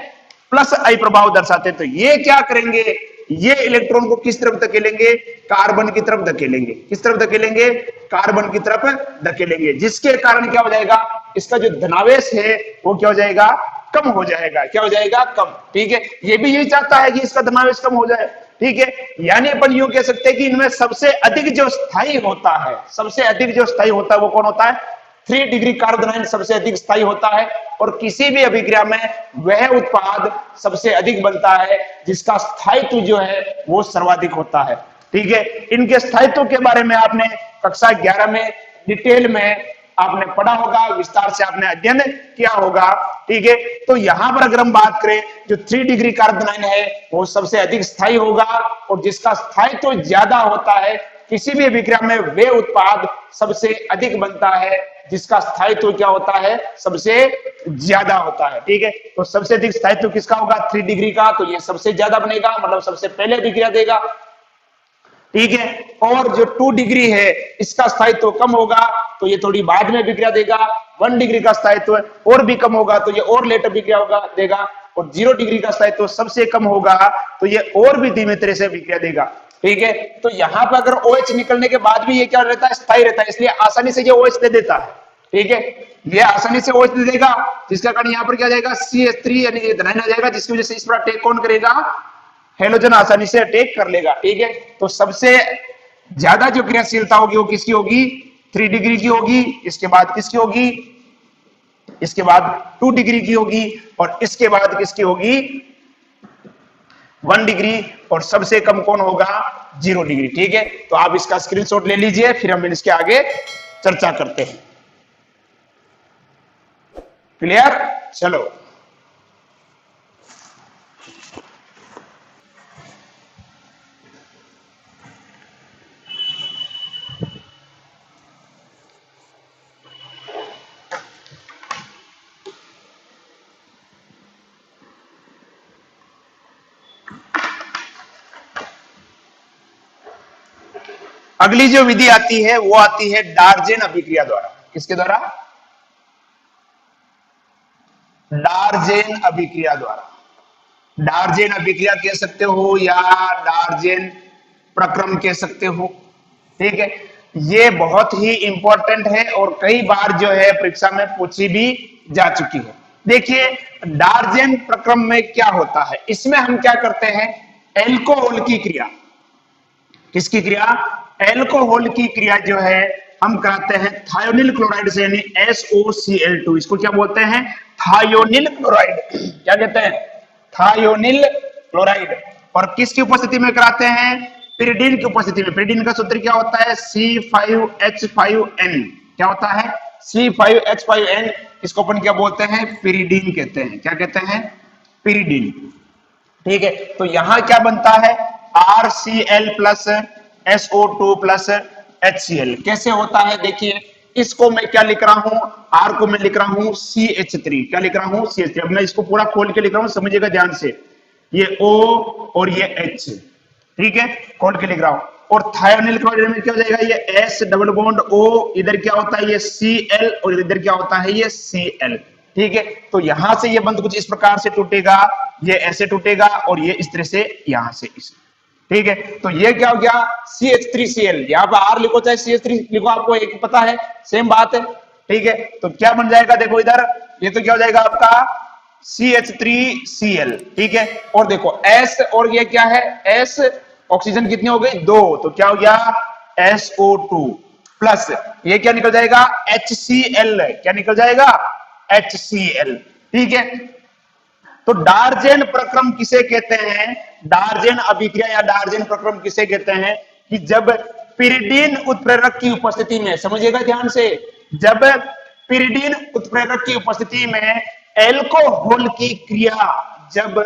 Speaker 1: +I प्रभाव दर्शाते हैं। तो ये क्या करेंगे? ये इलेक्ट्रॉन को किस तरफ धकेलेंगे? कार्बन की तरफ धकेलेंगे। किस तरफ धकेलेंगे? कार्बन की तरफ धकेलेंगे, जिसके कारण क्या हो जाएगा? इसका जो धनावेश है वो क्या हो जाएगा? कम हो जाएगा। क्या हो जाएगा? कम। ठीक है, ये भी यही चाहता है कि इसका धनावेश कम हो जाए। ठीक है, यानी अपन यूं कह सकते हैं कि इनमें सबसे अधिक जो स्थायी होता है, सबसे अधिक जो स्थायी होता है वो कौन होता है? 3 डिग्री कार्ब धनायन सबसे अधिक स्थायी होता है, और किसी भी अभिक्रिया में वह उत्पाद सबसे अधिक बनता है जिसका स्थायित्व जो है वो सर्वाधिक होता है। ठीक है, इनके स्थायित्व के बारे में आपने कक्षा 11 में डिटेल में आपने पढ़ा होगा, विस्तार से आपने अध्ययन किया होगा। ठीक है, तो यहां पर अगर हम बात करें, जो 3 डिग्री कार्ब धनायन है वो सबसे अधिक स्थायी होगा, और जिसका स्थायित्व ज्यादा होता है किसी भी अभिक्रिया में वे उत्पाद सबसे अधिक बनता है जिसका स्थायित्व क्या होता है? सबसे ज्यादा होता है। ठीक है, तो सबसे अधिक स्थायित्व किसका होगा? 3 डिग्री का। तो ये सबसे ज्यादा बनेगा, मतलब सबसे पहले अभिक्रिया देगा। ठीक है। और जो 2 डिग्री है इसका स्थायित्व कम होगा तो ये थोड़ी बाद में विक्रिया देगा। 1 डिग्री का स्थायित्व और भी कम होगा तो ये और लेटर विक्रिया होगा देगा। और 0 डिग्री का स्थायित्व सबसे कम होगा तो ये और भी धीमे तरह से विक्रिया देगा। ठीक है, तो यहाँ पर अगर OH निकलने के बाद भी ये क्या रहता है, स्थायी रहता है, इसलिए आसानी से ये OH दे देता है। ठीक है, ये आसानी से OH दे देगा, जिसका कारण यहाँ पर क्या जाएगा CH3 यानी ये धनायन आ जाएगा, जिसकी वजह से इस पर अटैक कौन करेगा, हेलोजन आसानी से अटैक कर लेगा। ठीक है, तो सबसे ज्यादा जो क्रियाशीलता होगी वो किसकी होगी, 3 डिग्री की होगी। इसके बाद किसकी होगी, इसके बाद 2 डिग्री की होगी और इसके बाद किसकी होगी 1 डिग्री और सबसे कम कौन होगा 0 डिग्री। ठीक है, तो आप इसका स्क्रीनशॉट ले लीजिए, फिर हम इसके आगे चर्चा करते हैं। क्लियर, चलो अगली जो विधि आती है वो आती है डार्जेन अभिक्रिया द्वारा। किसके द्वारा, डार्जेन अभिक्रिया द्वारा। डार्जेन अभिक्रिया कह सकते हो या डार्जेन प्रक्रम कह सकते हो। ठीक है, ये बहुत ही इंपॉर्टेंट है और कई बार जो है परीक्षा में पूछी भी जा चुकी है। देखिए डार्जेन प्रक्रम में क्या होता है, इसमें हम क्या करते हैं, एल्कोहल की क्रिया, किसकी क्रिया, एल्कोहल की क्रिया जो है हम कराते हैं थायोनिल क्लोराइड से, यानी SOCl2। इसको क्या बोलते हैं, थायोनिल क्लोराइड। क्या कहते हैं, थायोनिल क्लोराइड। और किसकी उपस्थिति में कराते हैं, पिरिडीन की उपस्थिति में। पिरिडीन का सूत्र क्या होता है, C5H5N। क्या होता है, C5H5N। इसको अपन क्या बोलते हैं, पिरिडीन कहते हैं। क्या कहते हैं, पिरिडीन। ठीक है, तो यहां क्या बनता है, RCl plus SO2 plus HCl। कैसे होता है, देखिए इसको मैं क्या लिख रहा हूं, R को मैं लिख रहा हूं CH3। क्या लिख रहा हूं, CH3। अब मैं इसको पूरा खोल के लिख रहा हूं, समझिएगा ध्यान से, ये O और ये H। ठीक है, खोल के लिख रहा हूं। और थायोनिल क्लोराइड में क्या हो जाएगा, ये S डबल बॉन्ड O, इधर क्या होता है ये Cl और इधर क्या होता है ये Cl। ठीक है, तो यहां से ये बंध कुछ इस प्रकार से टूटेगा, ये ऐसे टूटेगा और ये इस तरह से यहां से इस। ठीक है, तो ये क्या हो गया CH3Cl। यहाँ पे R लिखो चाहे CH3 लिखो, आपको एक पता है, सेम बात है। ठीक है, तो क्या बन जाएगा, देखो इधर ये तो क्या हो जाएगा आपका CH3Cl। ठीक है, और देखो S और ये क्या है, S ऑक्सीजन कितनी हो गई 2, तो क्या हो गया SO2 प्लस ये क्या निकल जाएगा HCl। क्या निकल जाएगा HCl। ठीक है, तो डार्जेन प्रक्रम किसे कहते हैं, डार्जेन अभिक्रिया या डार्जेन प्रक्रम किसे कहते हैं, कि जब पिरिडीन उत्प्रेरक की उपस्थिति में, समझिएगा ध्यान से, जब पिरिडीन उत्प्रेरक की उपस्थिति में एल्कोहल की क्रिया, जब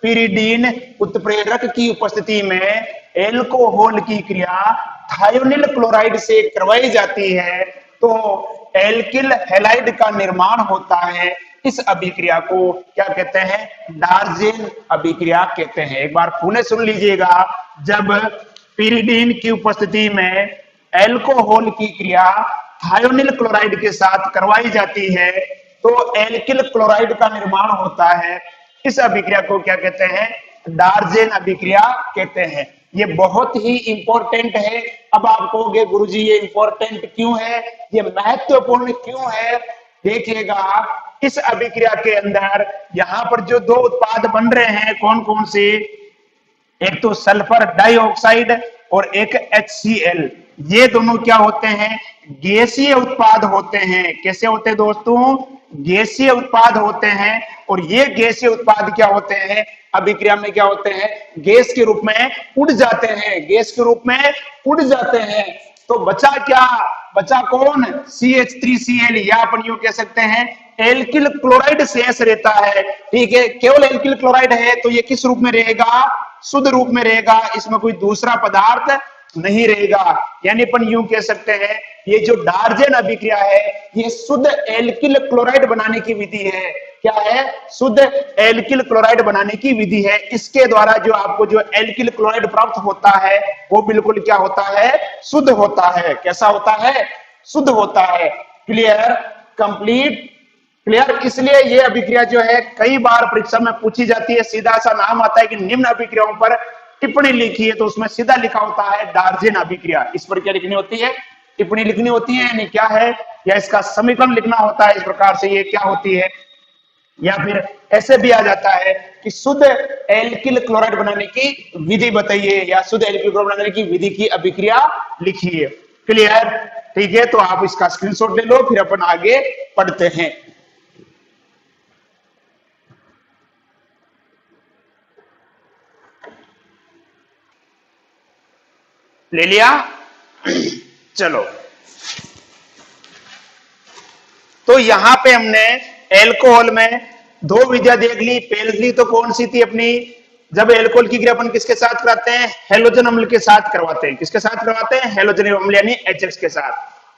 Speaker 1: पिरिडीन उत्प्रेरक की उपस्थिति में एल्कोहल की क्रिया थायोनिल क्लोराइड से करवाई जाती है तो एल्किल हैलाइड का निर्माण होता है। इस अभिक्रिया को क्या कहते हैं, डार्जेन अभिक्रिया कहते हैं। एक बार पुनः सुन लीजिएगा, जब पिरिडीन की उपस्थिति में एल्कोहल की क्रिया थायोनिल क्लोराइड के साथ करवाई जाती है तो एल्किल क्लोराइड का निर्माण होता है। इस अभिक्रिया को क्या कहते हैं, डार्जेन अभिक्रिया कहते हैं। ये बहुत ही इंपॉर्टेंट है। अब आप कहोगे गुरुजी ये इंपॉर्टेंट क्यों है, ये महत्वपूर्ण क्यों है, देखिएगा इस अभिक्रिया के अंदर यहां पर जो 2 उत्पाद बन रहे हैं, कौन कौन से, एक तो सल्फर डाइऑक्साइड और एक HCl। ये दोनों क्या होते हैं, गैसीय उत्पाद होते हैं। कैसे होते हैं दोस्तों, गैसीय उत्पाद होते हैं। और ये गैसीय उत्पाद क्या होते हैं, अभिक्रिया में क्या होते हैं, गैस के रूप में उड़ जाते हैं, गैस के रूप में उड़ जाते हैं। तो बचा क्या, बचा कौन, CH3Cl, या अपन यूं कह सकते हैं एल्किल क्लोराइड शेष रहता है। ठीक है, केवल एल्किल क्लोराइड है तो ये किस रूप में रहेगा, शुद्ध रूप में रहेगा, इसमें कोई दूसरा पदार्थ नहीं रहेगा। यानी अपन यूं कह सकते हैं ये जो डार्जेन अभिक्रिया है ये शुद्ध एल्किल क्लोराइड बनाने की विधि है। क्या है? शुद्ध एल्किल क्लोराइड बनाने की विधि है। इसके द्वारा जो आपको जो एल्किल क्लोराइड प्राप्त होता है वो बिल्कुल क्या होता है? शुद्ध होता है। कैसा होता है? शुद्ध होता है। क्लियर? कंप्लीट? क्लियर? इसलिए ये अभिक्रिया जो है कई बार परीक्षा में पूछी जाती है। सीधा सा नाम आता है कि निम्न अभिक्रियाओं पर टिप्पणी लिखी है, तो उसमें सीधा लिखा होता है डार्जेन अभिक्रिया। इस पर क्या लिखनी होती है? टिप्पणी लिखनी होती है, यानी क्या है, या इसका समीकरण लिखना होता है इस प्रकार से, ये क्या होती है। या फिर ऐसे भी आ जाता है कि शुद्ध एल्किल क्लोराइड बनाने की विधि बताइए, या शुद्ध एल्किल क्लोराइड बनाने की विधि की अभिक्रिया लिखिए। क्लियर? ठीक है, तो आप इसका स्क्रीनशॉट ले लो, फिर अपन आगे पढ़ते हैं। ले लिया? चलो, तो यहां पे हमने एल्कोहल में दो विधियां देख ली। पहली तो कौन सी थी अपनी? जब एल्कोहल की क्रिया अपन किसके साथ कराते हैं? हैलोजन अम्ल के साथ करवाते हैं। किसके साथ करवाते हैं? हैलोजन अम्ल यानी HX के साथ।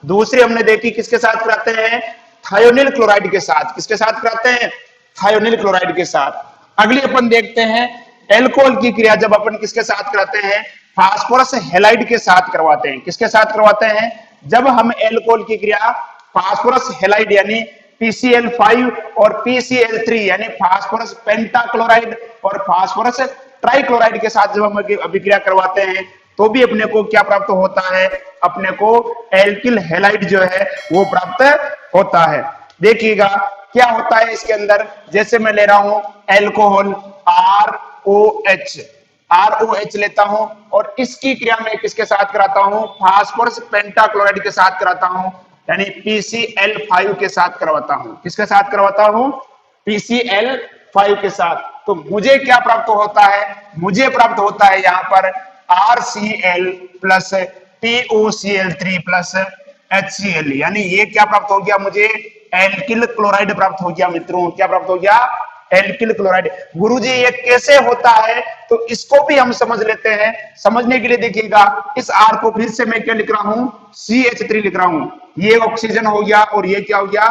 Speaker 1: दूसरी हमने देखी किसके साथ कराते हैं? थायोनिल क्लोराइड के साथ। किसके साथ कराते हैं? थायोनिल क्लोराइड के साथ। अगली अपन देखते हैं एल्कोहल की क्रिया जब अपन किसके साथ कराते हैं? फास्फोरस हैलाइड के साथ करवाते हैं। किसके साथ करवाते हैं? जब हम एल्कोहल की क्रिया फास्फोरस हैलाइड यानी PCl5 और PCl3 यानी फास्फोरस पेंटाक्लोराइड और फास्फोरस ट्राइक्लोराइड के साथ जब हम अभिक्रिया करवाते हैं तो भी अपने को क्या प्राप्त होता है? अपने को एल्किल हैलाइड जो है वो प्राप्त होता है। देखिएगा क्या होता है इसके अंदर। जैसे मैं ले रहा हूं एल्कोहल ROH लेता हूं और इसकी क्रिया में किसके साथ कराता हूं? फास्फोरस पेंटाक्लोराइड के साथ कराता हूं, यानी PCl5 के साथ करवाता हूं। किसके साथ करवाता हूं? PCl5 के साथ। तो मुझे क्या प्राप्त होता है? मुझे प्राप्त होता है यहां पर RCl plus POCl3 plus HCl, यानी ये क्या प्राप्त हो गया? मुझे एल्किल क्लोराइड प्राप्त हो गया। मित्रों क्या प्राप्त हो गया? Alkyl chloride. गुरुजी ये कैसे होता है? तो इसको भी हम समझ लेते हैं। समझने के लिए देखिएगा, इस R को फिर से मैं क्या लिख रहा हूं? CH3 लिख रहा हूं। ये ऑक्सीजन हो गया और ये क्या हो गया?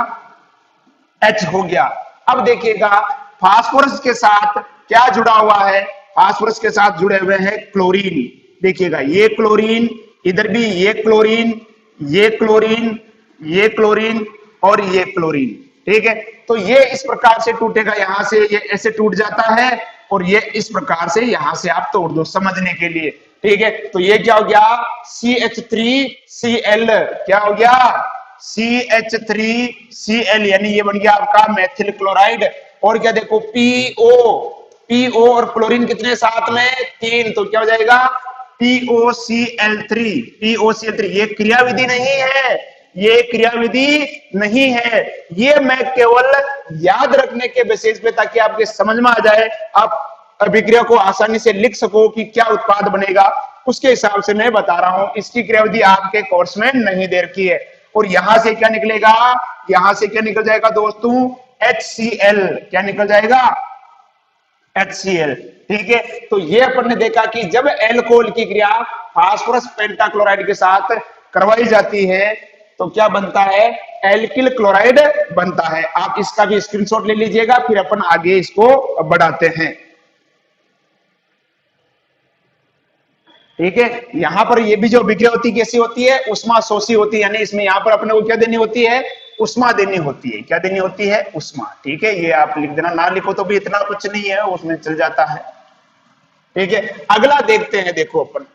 Speaker 1: H हो गया। अब देखिएगा फास्फोरस के साथ क्या जुड़ा हुआ है? फास्फोरस के साथ जुड़े हुए हैं क्लोरीन। देखिएगा ये क्लोरीन, इधर भी ये क्लोरीन, ये क्लोरीन, ये क्लोरीन और ये क्लोरीन। ठीक है, तो ये इस प्रकार से टूटेगा, यहां से ये ऐसे टूट जाता है और ये इस प्रकार से यहां से आप तोड़ दो समझने के लिए। ठीक है, तो ये क्या हो गया? CH3Cl। क्या हो गया? CH3Cl, यानी ये बन गया आपका मेथिल क्लोराइड। और क्या देखो PO और क्लोरीन कितने साथ में? 3, तो क्या हो जाएगा? POCl3। ये क्रियाविधि नहीं है, ये क्रियाविधि नहीं है, ये मैं केवल याद रखने के बेसिस पे, ताकि आपके समझ में आ जाए, आप अभिक्रिया को आसानी से लिख सको कि क्या उत्पाद बनेगा, उसके हिसाब से मैं बता रहा हूं। इसकी क्रियाविधि आपके कोर्स में नहीं दे रखी है। और यहां से क्या निकलेगा? यहां से क्या निकल जाएगा दोस्तों? HCl। क्या निकल जाएगा? HCl। ठीक है, तो ये अपन ने देखा कि जब एल्कोहल की क्रिया फास्फोरस पेंटाक्लोराइड के साथ करवाई जाती है तो क्या बनता है? एल्किल क्लोराइड बनता है। आप इसका भी स्क्रीनशॉट ले लीजिएगा, फिर अपन आगे इसको बढ़ाते हैं। ठीक है, यहां पर ये भी जो अभिक्रिया होती है कैसी होती है? उष्मा शोषी होती है, यानी इसमें यहां पर अपने को क्या देनी होती है? उष्मा देनी होती है। क्या देनी होती है? उष्मा। ठीक है, ये आप लिख देना, ना लिखो तो भी इतना कुछ नहीं है, उसमें चल जाता है। ठीक है, अगला देखते हैं। देखो अपन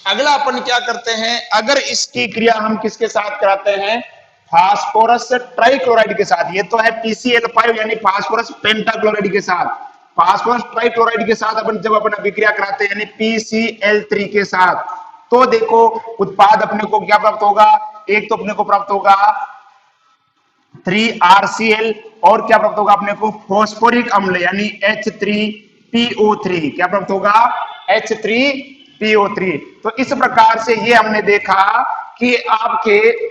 Speaker 1: अगला अपन क्या करते हैं? अगर इसकी क्रिया हम किसके साथ कराते हैं? फास्फोरस ट्राइक्लोराइड के साथ। ये तो है PCl5 यानी फास्फोरस पेंटाक्लोराइड के साथ। फास्फोरस ट्राइक्लोराइड के साथ अपन जब अपन अभिक्रिया कराते हैं यानी PCl3 के साथ, तो देखो उत्पाद अपने को क्या प्राप्त होगा? एक तो अपने को प्राप्त होगा 3RCl और क्या प्राप्त होगा अपने को? फॉस्फोरिक अम्ल यानी H3PO3। क्या प्राप्त होगा? H3PO3। तो इस प्रकार से ये हमने देखा कि आपके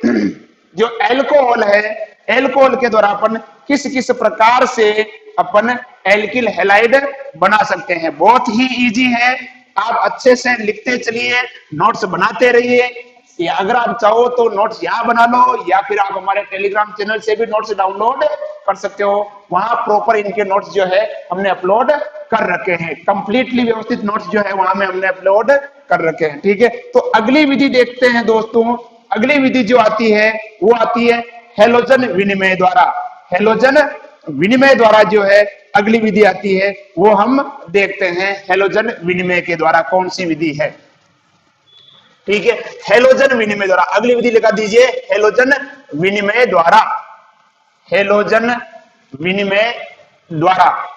Speaker 1: जो एल्कोहल है, एल्कोहल के द्वारा अपन किस किस प्रकार से अपन एल्किल हैलाइड बना सकते हैं। बहुत ही इजी है, आप अच्छे से लिखते चलिए, नोट्स बनाते रहिए, या अगर आप चाहो तो नोट्स यहाँ बना लो, या फिर आप हमारे टेलीग्राम चैनल से भी नोट्स डाउनलोड कर सकते हो। वहां प्रॉपर इनके नोट्स जो है हमने अपलोड कर रखे हैं, कंप्लीटली व्यवस्थित नोट्स जो है वहां में हमने अपलोड कर रखे हैं। ठीक है, तो अगली विधि देखते हैं दोस्तों। अगली विधि जो आती है वो आती है हैलोजन विनिमय द्वारा। हैलोजन विनिमय द्वारा जो है अगली विधि आती है, वो हम देखते हैं हैलोजन विनिमय के द्वारा कौन सी विधि है। ठीक है, हैलोजन विनिमय द्वारा अगली विधि लिखा दीजिए, हैलोजन विनिमय द्वारा। हैलोजन विनिमय द्वारा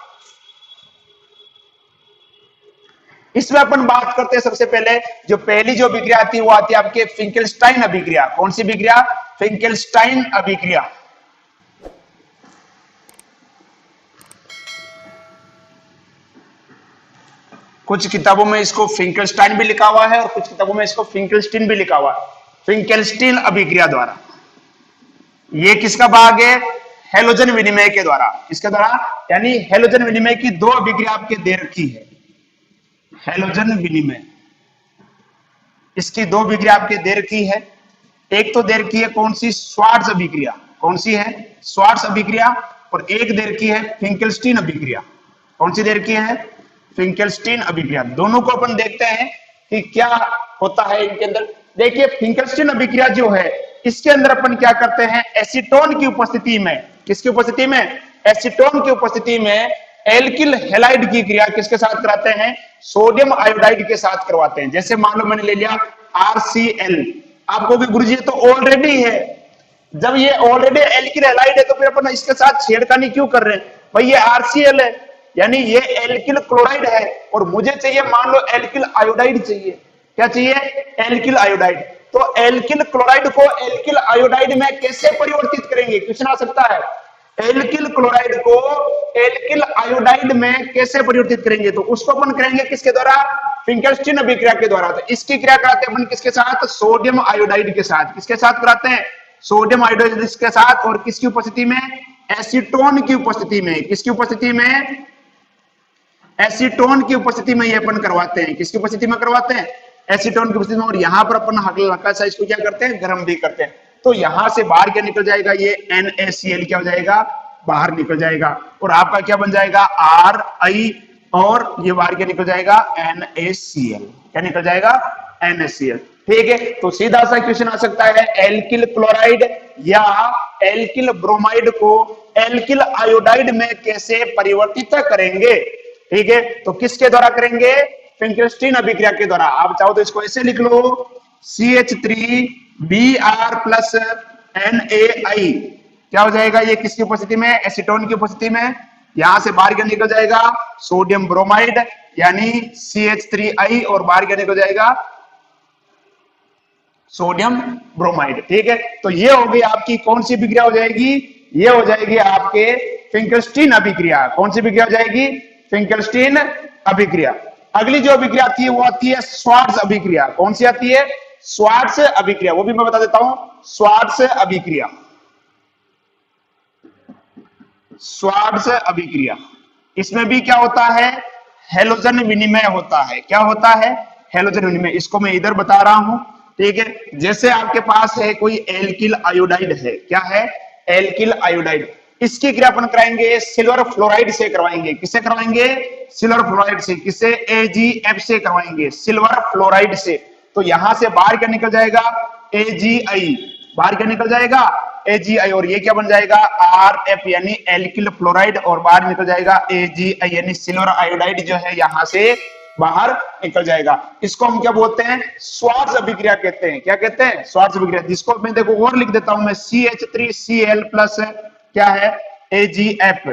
Speaker 1: इसमें अपन बात करते हैं सबसे पहले, जो पहली जो अभिक्रिया आती है वो आती है आपके फिंकेल्स्टाइन अभिक्रिया। कौन सी अभिक्रिया? फिंकेल्स्टाइन अभिक्रिया। कुछ किताबों में इसको फिंकेल्स्टाइन भी लिखा हुआ है और कुछ किताबों में इसको फिंकेल्स्टीन भी लिखा हुआ है। फिंकेल्स्टीन अभिक्रिया द्वारा, ये किसका भाग है? हैलोजन विनिमय के द्वारा। किसके द्वारा? यानी हैलोजन विनिमय की दो अभिक्रिया आपके दे रखी है। हैलोजन विनिमय, इसकी दो अभिक्रिया आपके दे रखी है। एक तो दे रखी है कौन सी? श्वार्ट्ज अभिक्रिया। कौन सी है? श्वार्ट्ज अभिक्रिया। और एक दे रखी है फिंकेल्स्टीन अभिक्रिया। कौन सी दे रखी है? फिंकेल्स्टीन अभिक्रिया। दोनों को अपन देखते हैं कि क्या होता है इनके अंदर। देखिए फिंकेल्स्टीन अभिक्रिया जो है, इसके अंदर अपन क्या करते हैं, एसीटोन की उपस्थिति में, किसकी उपस्थिति में? एसीटोन की उपस्थिति में एल्किल हैलाइड की क्रिया किसके साथ कराते हैं? सोडियम आयोडाइड के साथ करवाते हैं। जैसे मान लो मैंने ले लिया RCl, आपको भी गुरुजी तो ऑलरेडी है, जब ये ऑलरेडी एल्किल हैलाइड है तो फिर अपन इसके साथ छेड़खानी क्यों कर रहे हैं? भाई ये RCl है, यानी ये एल्किल क्लोराइड है, और मुझे चाहिए मान लो एल्किल आयोडाइड चाहिए। क्या चाहिए? Alkyl iodide. तो एल्किल क्लोराइड को एल्किल आयोडाइड में कैसे परिवर्तित करेंगे? क्वेश्चन आ सकता है, एल्किल क्लोराइड को एल्किल आयोडाइड में कैसे परिवर्तित करेंगे? तो उसको अपन करेंगे किसके द्वारा? फिंकेल्स्टीन अभिक्रिया के द्वारा। तो इसकी क्रिया कराते हैं अपन किसके साथ? सोडियम आयोडाइड के साथ। किसके साथ कराते हैं? सोडियम आयोडाइड के साथ। और किसकी उपस्थिति में? एसीटोन की उपस्थिति में। किसकी उपस्थिति में? एसीटोन की उपस्थिति में ये अपन करवाते हैं। किसकी उपस्थिति में करवाते हैं? एसीटोन की उपस्थिति में। और यहां पर अपन हल्का सा इसको क्या करते हैं? गर्म भी करते हैं। तो यहां से बाहर क्या निकल जाएगा? ये NaCl क्या हो जाएगा? बाहर निकल जाएगा। और आपका क्या बन जाएगा? Ri, और ये बाहर क्या निकल जाएगा? NaCl। क्या निकल जाएगा? NaCl। ठीक है, तो सीधा सा क्वेश्चन आ सकता है, एल्किल क्लोराइड या एल्किल ब्रोमाइड को एल्किल आयोडाइड में कैसे परिवर्तित करेंगे? ठीक है, तो किसके द्वारा करेंगे? फिंकेल्स्टीन अभिक्रिया के द्वारा। आप चाहो तो इसको ऐसे लिख लो, CH3Br प्लस NaI। क्या हो जाएगा? ये किसकी उपस्थिति में? एसीटोन की उपस्थिति में। यहां से बाहर क्या निकल जाएगा? सोडियम ब्रोमाइड, यानी CH3I, और बाहर क्या निकल जाएगा? Sodium bromide. ठीक है, तो ये हो गई आपकी कौन सी अभिक्रिया हो जाएगी? ये हो जाएगी आपके फिंकेल्स्टीन अभिक्रिया। कौन सी अभिक्रिया हो जाएगी? फिंकेल्स्टीन अभिक्रिया। अगली जो अभिक्रिया आती है वो आती है श्वार्ट्ज अभिक्रिया। कौन सी आती है? श्वार्ट्ज अभिक्रिया। वो भी मैं बता देता हूं, श्वार्ट्ज अभिक्रिया। श्वार्ट्ज अभिक्रिया, इसमें भी क्या होता है? हैलोजन विनिमय होता है। क्या होता है? हैलोजन विनिमय। इसको मैं इधर बता रहा हूं। ठीक है, जैसे आपके पास है कोई एल्किल आयोडाइड है। क्या है? Alkyl iodide. इसकी क्रिया अपन कराएंगे सिल्वर फ्लोराइड से करवाएंगे। किससे करवाएंगे? सिल्वर फ्लोराइड से। किससे? AgF से करवाएंगे, सिल्वर फ्लोराइड से। तो यहां से बाहर क्या निकल जाएगा? AgI। बाहर क्या निकल जाएगा? AgI। और ये क्या बन जाएगा? RF, यानी एल्किल फ्लोराइड। और बाहर निकल जाएगा AgI, यानी सिल्वर आयोडाइड जो है यहां से बाहर निकल जाएगा। इसको हम क्या बोलते हैं? श्वार्ट्ज अभिक्रिया कहते हैं। क्या कहते हैं? श्वार्ट्ज अभिक्रिया। जिसको मैं देखो और लिख देता हूं मैं, CH3Cl प्लस क्या है? AgF।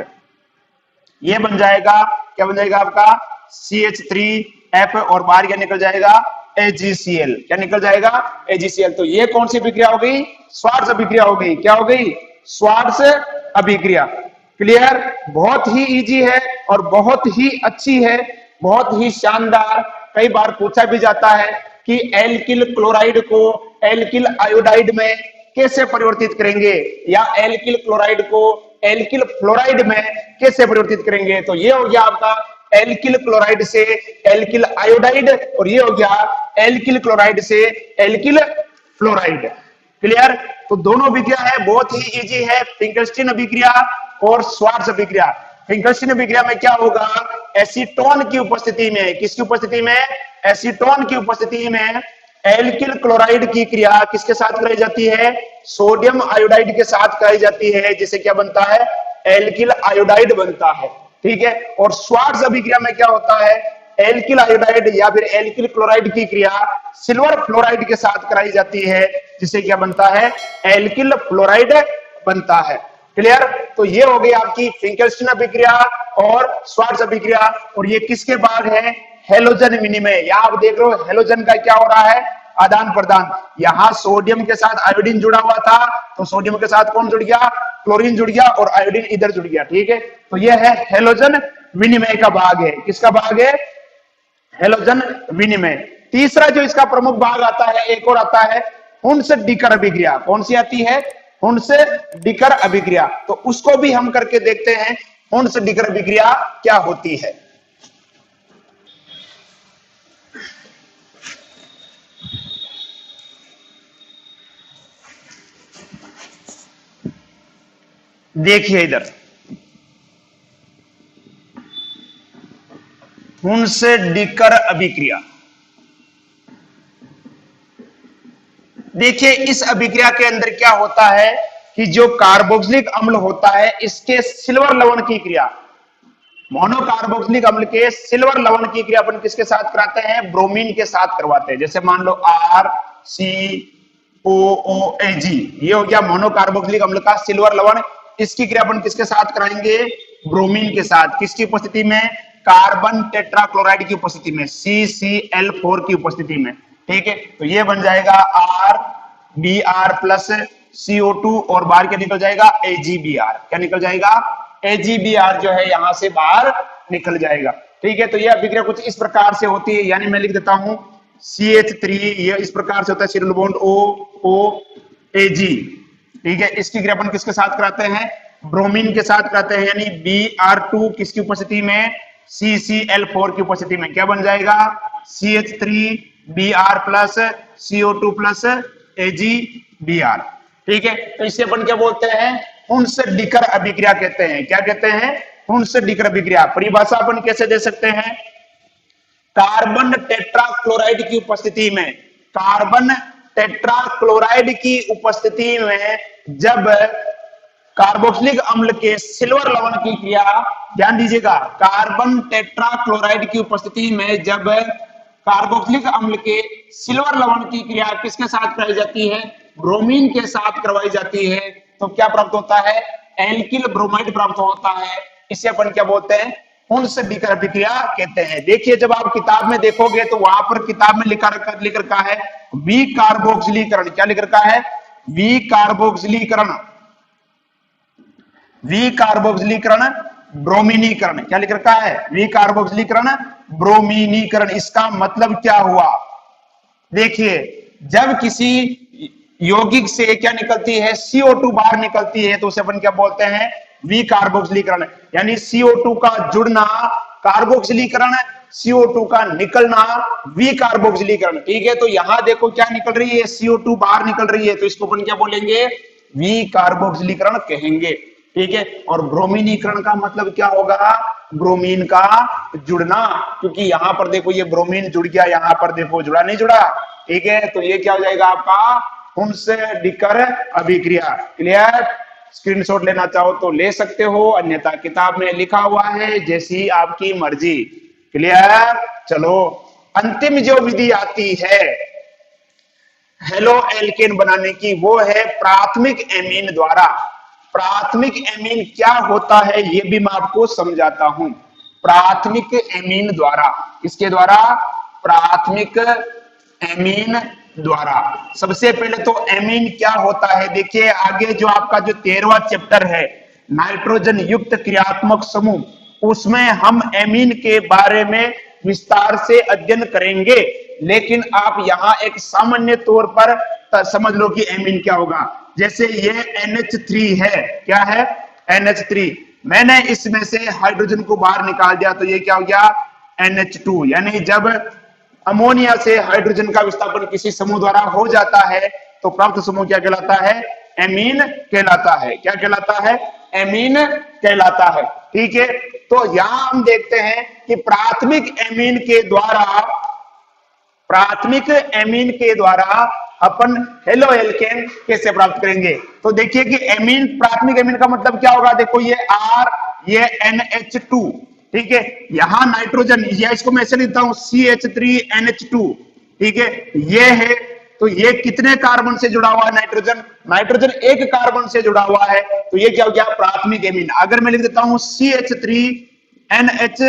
Speaker 1: ये बन जाएगा, क्या बन जाएगा आपका? CH3F, और बाहर क्या निकल जाएगा? AgCl। क्या निकल जाएगा? AgCl। तो ये कौन सी अभिक्रिया हो गई? श्वार्ट्ज अभिक्रिया हो गई। क्या हो गई? श्वार्ट्ज अभिक्रिया। क्लियर? बहुत ही इजी है और बहुत ही अच्छी है, बहुत ही शानदार। कई बार पूछा भी जाता है कि एल्किल क्लोराइड को एल्किल आयोडाइड में कैसे परिवर्तित करेंगे, या एल्किल क्लोराइड को एल्किल फ्लोराइड में कैसे परिवर्तित करेंगे। तो ये हो गया आपका एल्किल क्लोराइड से एल्किल आयोडाइड, और ये हो गया एल्किल क्लोराइड से एल्किल फ्लोराइड। क्लियर? तो दोनों अभिक्रिया है, बहुत ही इजी है, फिंकलस्टीन अभिक्रिया और श्वार्ट्ज अभिक्रिया। फिंकलस्टीन अभिक्रिया में क्या होगा, एसीटोन की उपस्थिति में, किसकी उपस्थिति में, एसीटोन की उपस्थिति में एल्किल क्लोराइड की क्रिया किसके साथ कराई जाती है, सोडियम आयोडाइड के साथ कराई जाती है, जिसे क्या बनता है, एल्किल आयोडाइड बनता है। ठीक है? और श्वार्ट्ज अभिक्रिया में क्या होता है, एल्किल आयोडाइड या फिर एल्किल क्लोराइड की क्रिया सिल्वर फ्लोराइड के साथ कराई जाती है, जिसे क्या बनता है, एल्किल फ्लोराइड बनता है। क्लियर? तो ये हो गई आपकी फिंकलस्टीन अभिक्रिया और श्वार्ट्ज अभिक्रिया। और ये किसके भाग है, हेलोजन विनिमय। यहां आप देख रहे हो हेलोजन का क्या हो रहा है, आदान प्रदान। यहां सोडियम के साथ आयोडीन जुड़ा हुआ था, तो सोडियम के साथ कौन जुड़ गया, क्लोरीन जुड़ गया, और आयोडीन इधर जुड़ गया। ठीक है? तो यह है हेलोजन विनिमय का भाग है। किसका भाग है, हेलोजन विनिमय। तीसरा जो इसका प्रमुख भाग आता है, एक और आता है हुंस डिकर अभिक्रिया। कौन सी आती है, हुंस डिकर अभिक्रिया। तो उसको भी हम करके देखते हैं, हुंस डिकर अभिक्रिया क्या होती है। देखिए इधर, हुंस डिकर अभिक्रिया। देखिए इस अभिक्रिया के अंदर क्या होता है कि जो कार्बोक्सिलिक अम्ल होता है, इसके सिल्वर लवण की क्रिया, मोनोकार्बोक्सिलिक अम्ल के सिल्वर लवण की क्रिया अपन किसके साथ कराते हैं, ब्रोमीन के साथ करवाते हैं। जैसे मान लो RCOOAG, ये हो गया मोनोकार्बोक्सिलिक अम्ल का सिल्वर लवण। इसकी क्रिया अपन किसके साथ कराएंगे, ब्रोमीन के साथ। किसकी उपस्थिति में, कार्बन टेट्राक्लोराइड की उपस्थिति में, CCl4 की उपस्थिति में। ठीक है? तो ये बन जाएगा RBr प्लस CO2 और बाहर क्या निकल जाएगा, AgBr। क्या निकल जाएगा, AgBr जो है यहां से बाहर निकल जाएगा। ठीक है? तो यह अभिक्रिया कुछ इस प्रकार से होती है, यानी मैं लिख देता हूं CH3, ये इस प्रकार से होता है, सिग्नल बॉन्ड OOAG। ठीक है? इसकी क्रिया अपन किसके साथ कराते हैं, ब्रोमीन के साथ कराते हैं, यानी Br2 किसकी उपस्थिति में, CCl4 की उपस्थिति में। क्या बन जाएगा, CH3Br plus CO2 plus AgBr। ठीक है? तो इसे अपन क्या बोलते हैं, हुंस डिकर अभिक्रिया कहते हैं। क्या कहते हैं, हुंस डिकर अभिक्रिया। परिभाषा अपन कैसे दे सकते हैं, कार्बन टेट्राक्लोराइड की उपस्थिति में, कार्बन टेट्राक्लोराइड की उपस्थिति में जब कार्बोक्सिलिक अम्ल के सिल्वर लवण की क्रिया, ध्यान दीजिएगा, कार्बन टेट्राक्लोराइड की उपस्थिति में जब कार्बोक्सिलिक अम्ल के सिल्वर लवण की क्रिया किसके साथ कराई जाती है, ब्रोमीन के साथ करवाई जाती है, तो क्या प्राप्त होता है, एल्किल ब्रोमाइड प्राप्त होता है। इसे अपन क्या बोलते हैं, हुंस डिकर अभिक्रिया कहते हैं। देखिए जब आप किताब में देखोगे तो वहां पर किताब में लिख रखा है विकार्बोक्सिलीकरण। क्या लिख रखा है, विकार्बोक्सिलीकरण, विकार्बोक्सिलीकरण ब्रोमीनीकरण। क्या लिख रखा है, विकार्बोक्सिलीकरण ब्रोमीनीकरण। इसका मतलब क्या हुआ, देखिए जब किसी यौगिक से क्या निकलती है, CO2 बाहर निकलती है, तो उसे अपन क्या बोलते हैं, विकार्बोक्सिलीकरण। यानी CO2 का जुड़ना कार्बोक्सिलीकरण, CO2 का निकलना विकार्बोक्सिलीकरण। ठीक है? तो यहां देखो क्या निकल रही है, CO2 बाहर निकल रही है, तो इसको अपन क्या बोलेंगे, विकार्बोक्सिलीकरण कहेंगे। ठीक है? और ब्रोमीनीकरण का मतलब क्या होगा, ब्रोमीन का जुड़ना, क्योंकि यहां पर देखो ये ब्रोमीन जुड़ गया, यहां पर देखो जुड़ा नहीं जुड़ा। ठीक है? तो ये क्या हो जाएगा आपका, हुंस डिकर अभिक्रिया। क्लियर? स्क्रीनशॉट लेना चाहो तो ले सकते हो, अन्यथा किताब में लिखा हुआ है, जैसी आपकी मर्जी। क्लियर? चलो अंतिम जो विधि आती है हेलो एल्केन बनाने की, वो है प्राथमिक एमीन द्वारा। प्राथमिक एमीन क्या होता है ये भी मैं आपको समझाता हूं। प्राथमिक एमीन द्वारा, किसके द्वारा, प्राथमिक एमीन द्वारा। सबसे पहले तो एमीन क्या होता है, देखिए आगे जो आपका जो 13वां चैप्टर है नाइट्रोजन युक्त क्रियात्मक समूह, उसमें हम एमीन के बारे में विस्तार से अध्ययन करेंगे। लेकिन आप यहां एक सामान्य तौर पर समझ लो कि एमीन क्या होगा। जैसे ये NH3 है, क्या है, NH3। मैंने इसमें से हाइड्रोजन को बाहर निकाल दिया तो ये क्या हो गया, NH2। यानी जब अमोनिया से हाइड्रोजन का विस्थापन किसी समूह द्वारा हो जाता है तो प्राप्त समूह क्या कहलाता है, एमीन कहलाता है। क्या कहलाता है, एमीन कहलाता है। ठीक है, तो यहां हम देखते हैं कि प्राथमिक एमीन के द्वारा अपन हेलो एल्केन कैसे प्राप्त करेंगे। तो देखिए कि एमीन, प्राथमिक एमीन का मतलब क्या होगा, देखो ये R, ये NH2। ठीक है, यहां नाइट्रोजन, या इसको मैं ऐसे लिखता हूं CH3NH2। ठीक है, ये है, तो ये कितने कार्बन से जुड़ा हुआ है, नाइट्रोजन, नाइट्रोजन एक कार्बन से जुड़ा हुआ है, तो ये क्या हो गया, प्राथमिक एमीन। अगर मैं लिख देता हूं CH3NH,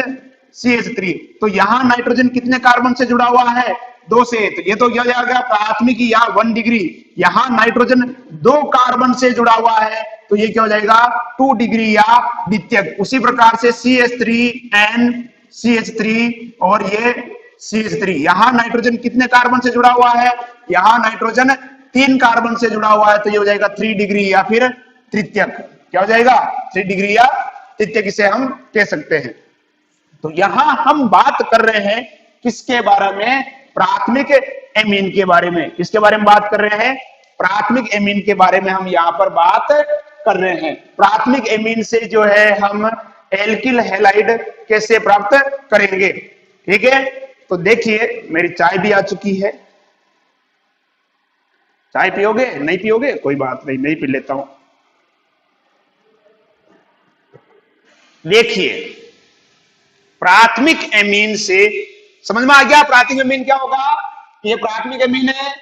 Speaker 1: तो यहां नाइट्रोजन कितने कार्बन से जुड़ा हुआ है, 2 से, तो ये तो क्या हो जाएगा, प्राथमिक या 1 डिग्री। यहां नाइट्रोजन 2 कार्बन से जुड़ा हुआ है तो ये क्या हो जाएगा, 2 डिग्री या द्वितीयक। उसी प्रकार से CH3NCH3 और ये CH3, यहां नाइट्रोजन कितने कार्बन से जुड़ा हुआ है, यहां नाइट्रोजन 3 कार्बन से जुड़ा हुआ है तो ये हो जाएगा 3 डिग्री या फिर तृतीयक। क्या हो जाएगा, 3 डिग्री या तृतीयक, इसे हम कह सकते हैं। तो यहां हम बात कर रहे हैं किसके बारे में, प्राथमिक एमीन के बारे में। किसके बारे में बात कर रहे हैं, प्राथमिक एमीन के बारे में हम यहां पर बात कर रहे हैं। प्राथमिक एमीन से जो है हम एल्किल हैलाइड कैसे प्राप्त करेंगे। ठीक है, तो देखिए मेरी चाय भी आ चुकी है। चाय पियोगे, नहीं पियोगे, कोई बात नहीं, नहीं पी लेता हूं। देखिए प्राथमिक एमीन से समझ में आ गया, प्राथमिक एमीन क्या होगा, ये प्राथमिक एमीन है,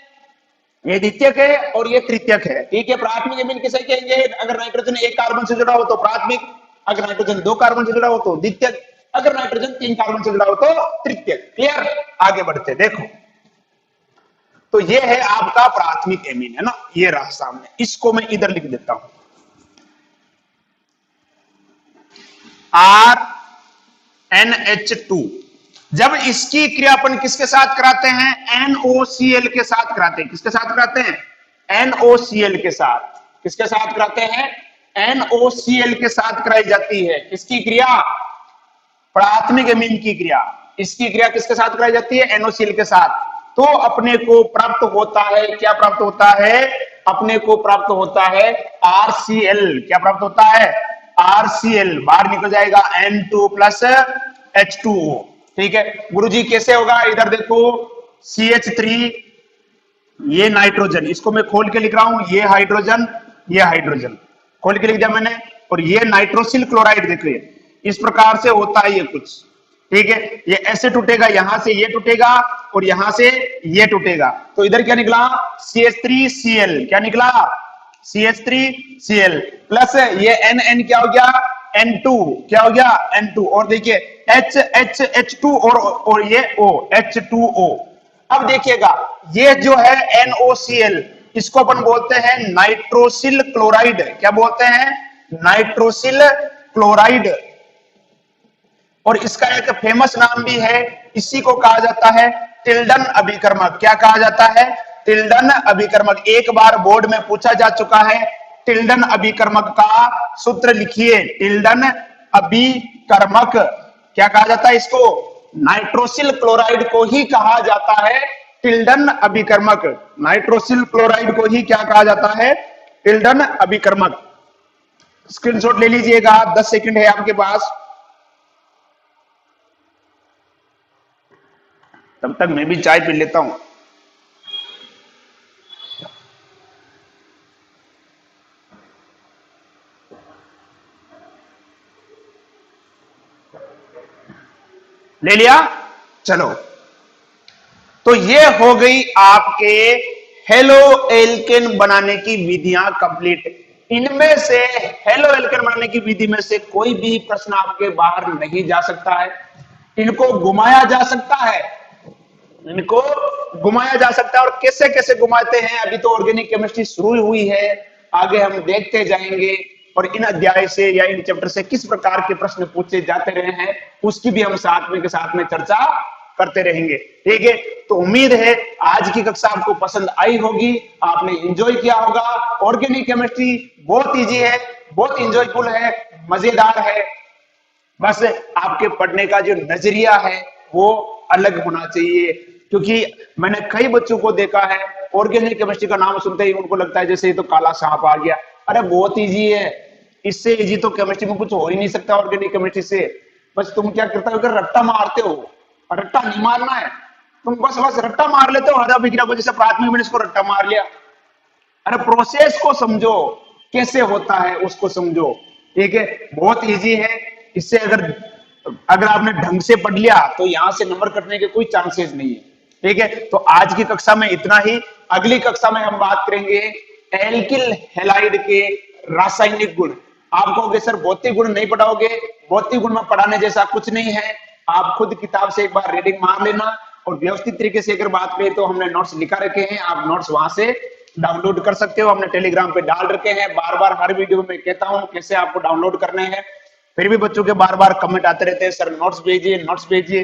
Speaker 1: ये द्वितीयक है और ये तृतीयक है। ठीक है, प्राथमिक एमीन किसे कहेंगे, अगर नाइट्रोजन 1 कार्बन से जुड़ा हो तो प्राथमिक, अगर नाइट्रोजन 2 कार्बन से जुड़ा हो तो द्वितीयक, अगर नाइट्रोजन 3 कार्बन से जुड़ा हो तो तृतीयक। क्लियर, आगे बढ़ते देखो। तो ये है आपका प्राथमिक एमीन, है ना, ये रहा सामने, इसको मैं इधर लिख देता हूं, RNH2। जब इसकी क्रिया अपन किसके साथ कराते हैं, NOCl के साथ कराते हैं। किसके साथ कराते हैं, NOCl के साथ। किसके साथ कराते हैं, NOCl के साथ कराई जाती है। किसकी क्रिया, प्राथमिक एमीन की क्रिया। इसकी क्रिया किसके साथ कराई जाती है, NOCl के साथ। तो अपने को प्राप्त होता है, क्या प्राप्त होता है, अपने को प्राप्त होता है RCl। क्या प्राप्त होता है, RCl, बाहर निकल जाएगा N2 प्लस H2O। ठीक है गुरुजी, कैसे होगा, इधर देखो CH3, ये नाइट्रोजन, इसको मैं खोल के लिख रहा हूं, ये हाइड्रोजन, ये हाइड्रोजन खोल के लिख दिया मैंने, और ये नाइट्रोसिल क्लोराइड, देखिए इस प्रकार से होता है ये कुछ। ठीक है, ये ऐसे टूटेगा, यहां से ये टूटेगा और यहां से ये टूटेगा, तो इधर क्या निकला, CH3Cl। क्या निकला, CH3Cl प्लस ये NN क्या हो गया, N2। क्या हो गया, N2, और देखिए H2 और ये O, H2O। अब देखिएगा ये जो है NOCl, इसको अपन बोलते हैं नाइट्रोसिल क्लोराइड। क्या बोलते हैं, नाइट्रोसिल क्लोराइड। और इसका एक फेमस नाम भी है, इसी को कहा जाता है टिल्डन अभिकर्मक। क्या कहा जाता है, टिल्डन अभिकर्मक। एक बार बोर्ड में पूछा जा चुका है, टिल्डन अभिकर्मक का सूत्र लिखिए, टिल्डन अभिकर्मक। क्या कहा जाता है इसको, नाइट्रोसिल क्लोराइड को ही कहा जाता है टिल्डन अभिकर्मक। नाइट्रोसिल क्लोराइड को ही क्या कहा जाता है, टिल्डन अभिकर्मक। स्क्रीनशॉट ले लीजिएगा, 10 सेकंड है आपके पास, तब तक मैं भी चाय पी लेता हूं। ले लिया, चलो। तो ये हो गई आपके हेलो एल्केन बनाने की विधियां कंप्लीट। इनमें से हेलो एल्केन बनाने की विधि में से कोई भी प्रश्न आपके बाहर नहीं जा सकता है, इनको घुमाया जा सकता है, इनको घुमाया जा सकता है। और कैसे कैसे घुमाते हैं, अभी तो ऑर्गेनिक केमिस्ट्री शुरू हुई है, आगे हम देखते जाएंगे, और इन अध्याय से या इन चैप्टर से किस प्रकार के प्रश्न पूछे जाते रहे हैं उसकी भी हम साथ में चर्चा करते रहेंगे। ठीक है, तो उम्मीद है आज की कक्षा आपको पसंद आई होगी, आपने एंजॉय किया होगा। ऑर्गेनिक केमिस्ट्री बहुत इजी है, बहुत इंजॉयफुल है, मजेदार है, बस आपके पढ़ने का जो नजरिया है वो अलग होना चाहिए। क्योंकि मैंने कई बच्चों को देखा है, ऑर्गेनिक केमिस्ट्री का नाम सुनते ही उनको लगता है जैसे ये तो काला सांप आ गया। अरे बहुत इजी है, इससे इजी तो केमिस्ट्री में कुछ हो ही नहीं सकता ऑर्गेनिक केमिस्ट्री से। बस तुम क्या करते हो, रट्टा मारते हो, और रट्टा नहीं मारना है, तुम बस बस रट्टा मार लेते हो हरा बिगड़ा को, जैसे प्राथमिक में इसको रट्टा मार लिया। अरे प्रोसेस को समझो, कैसे होता है उसको समझो, ठीक है, बहुत इजी है। इससे अगर अगर आपने ढंग से पढ़ लिया तो यहां से नंबर कटने के कोई चांसेस नहीं है, ठीक है। तो आज की कक्षा में इतना ही। अगली कक्षा में हम बात करेंगे एल्किल हैलाइड के रासायनिक गुण। आप कहोगे सर भौतिक गुण नहीं पढ़ाओगे, भौतिक गुण में पढ़ाने जैसा कुछ नहीं है, आप खुद किताब से एक बार रीडिंग मार लेना। और व्यवस्थित तरीके से अगर बात करें तो हमने नोट्स लिखा रखे हैं, आप नोट्स वहां से डाउनलोड कर सकते हो, हमने टेलीग्राम पे डाल रखे हैं। बार बार हर वीडियो में कहता हूं कैसे आपको डाउनलोड करने हैं, फिर भी बच्चों के बार बार कमेंट आते रहते हैं सर नोट्स भेजिए नोट्स भेजिए।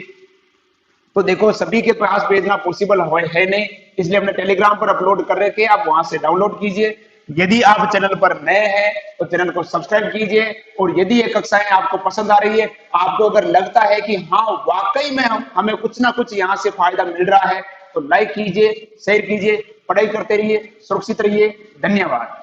Speaker 1: तो देखो सभी के पास भेजना पॉसिबल है नहीं, इसलिए हमने टेलीग्राम पर अपलोड कर रखे हैं, आप वहां से डाउनलोड कीजिए। यदि आप चैनल पर नए हैं तो चैनल को सब्सक्राइब कीजिए। और यदि ये कक्षाएं आपको पसंद आ रही है, आपको अगर लगता है कि हाँ वाकई में हमें कुछ ना कुछ यहाँ से फायदा मिल रहा है, तो लाइक कीजिए, शेयर कीजिए, पढ़ाई करते रहिए, सुरक्षित रहिए। धन्यवाद।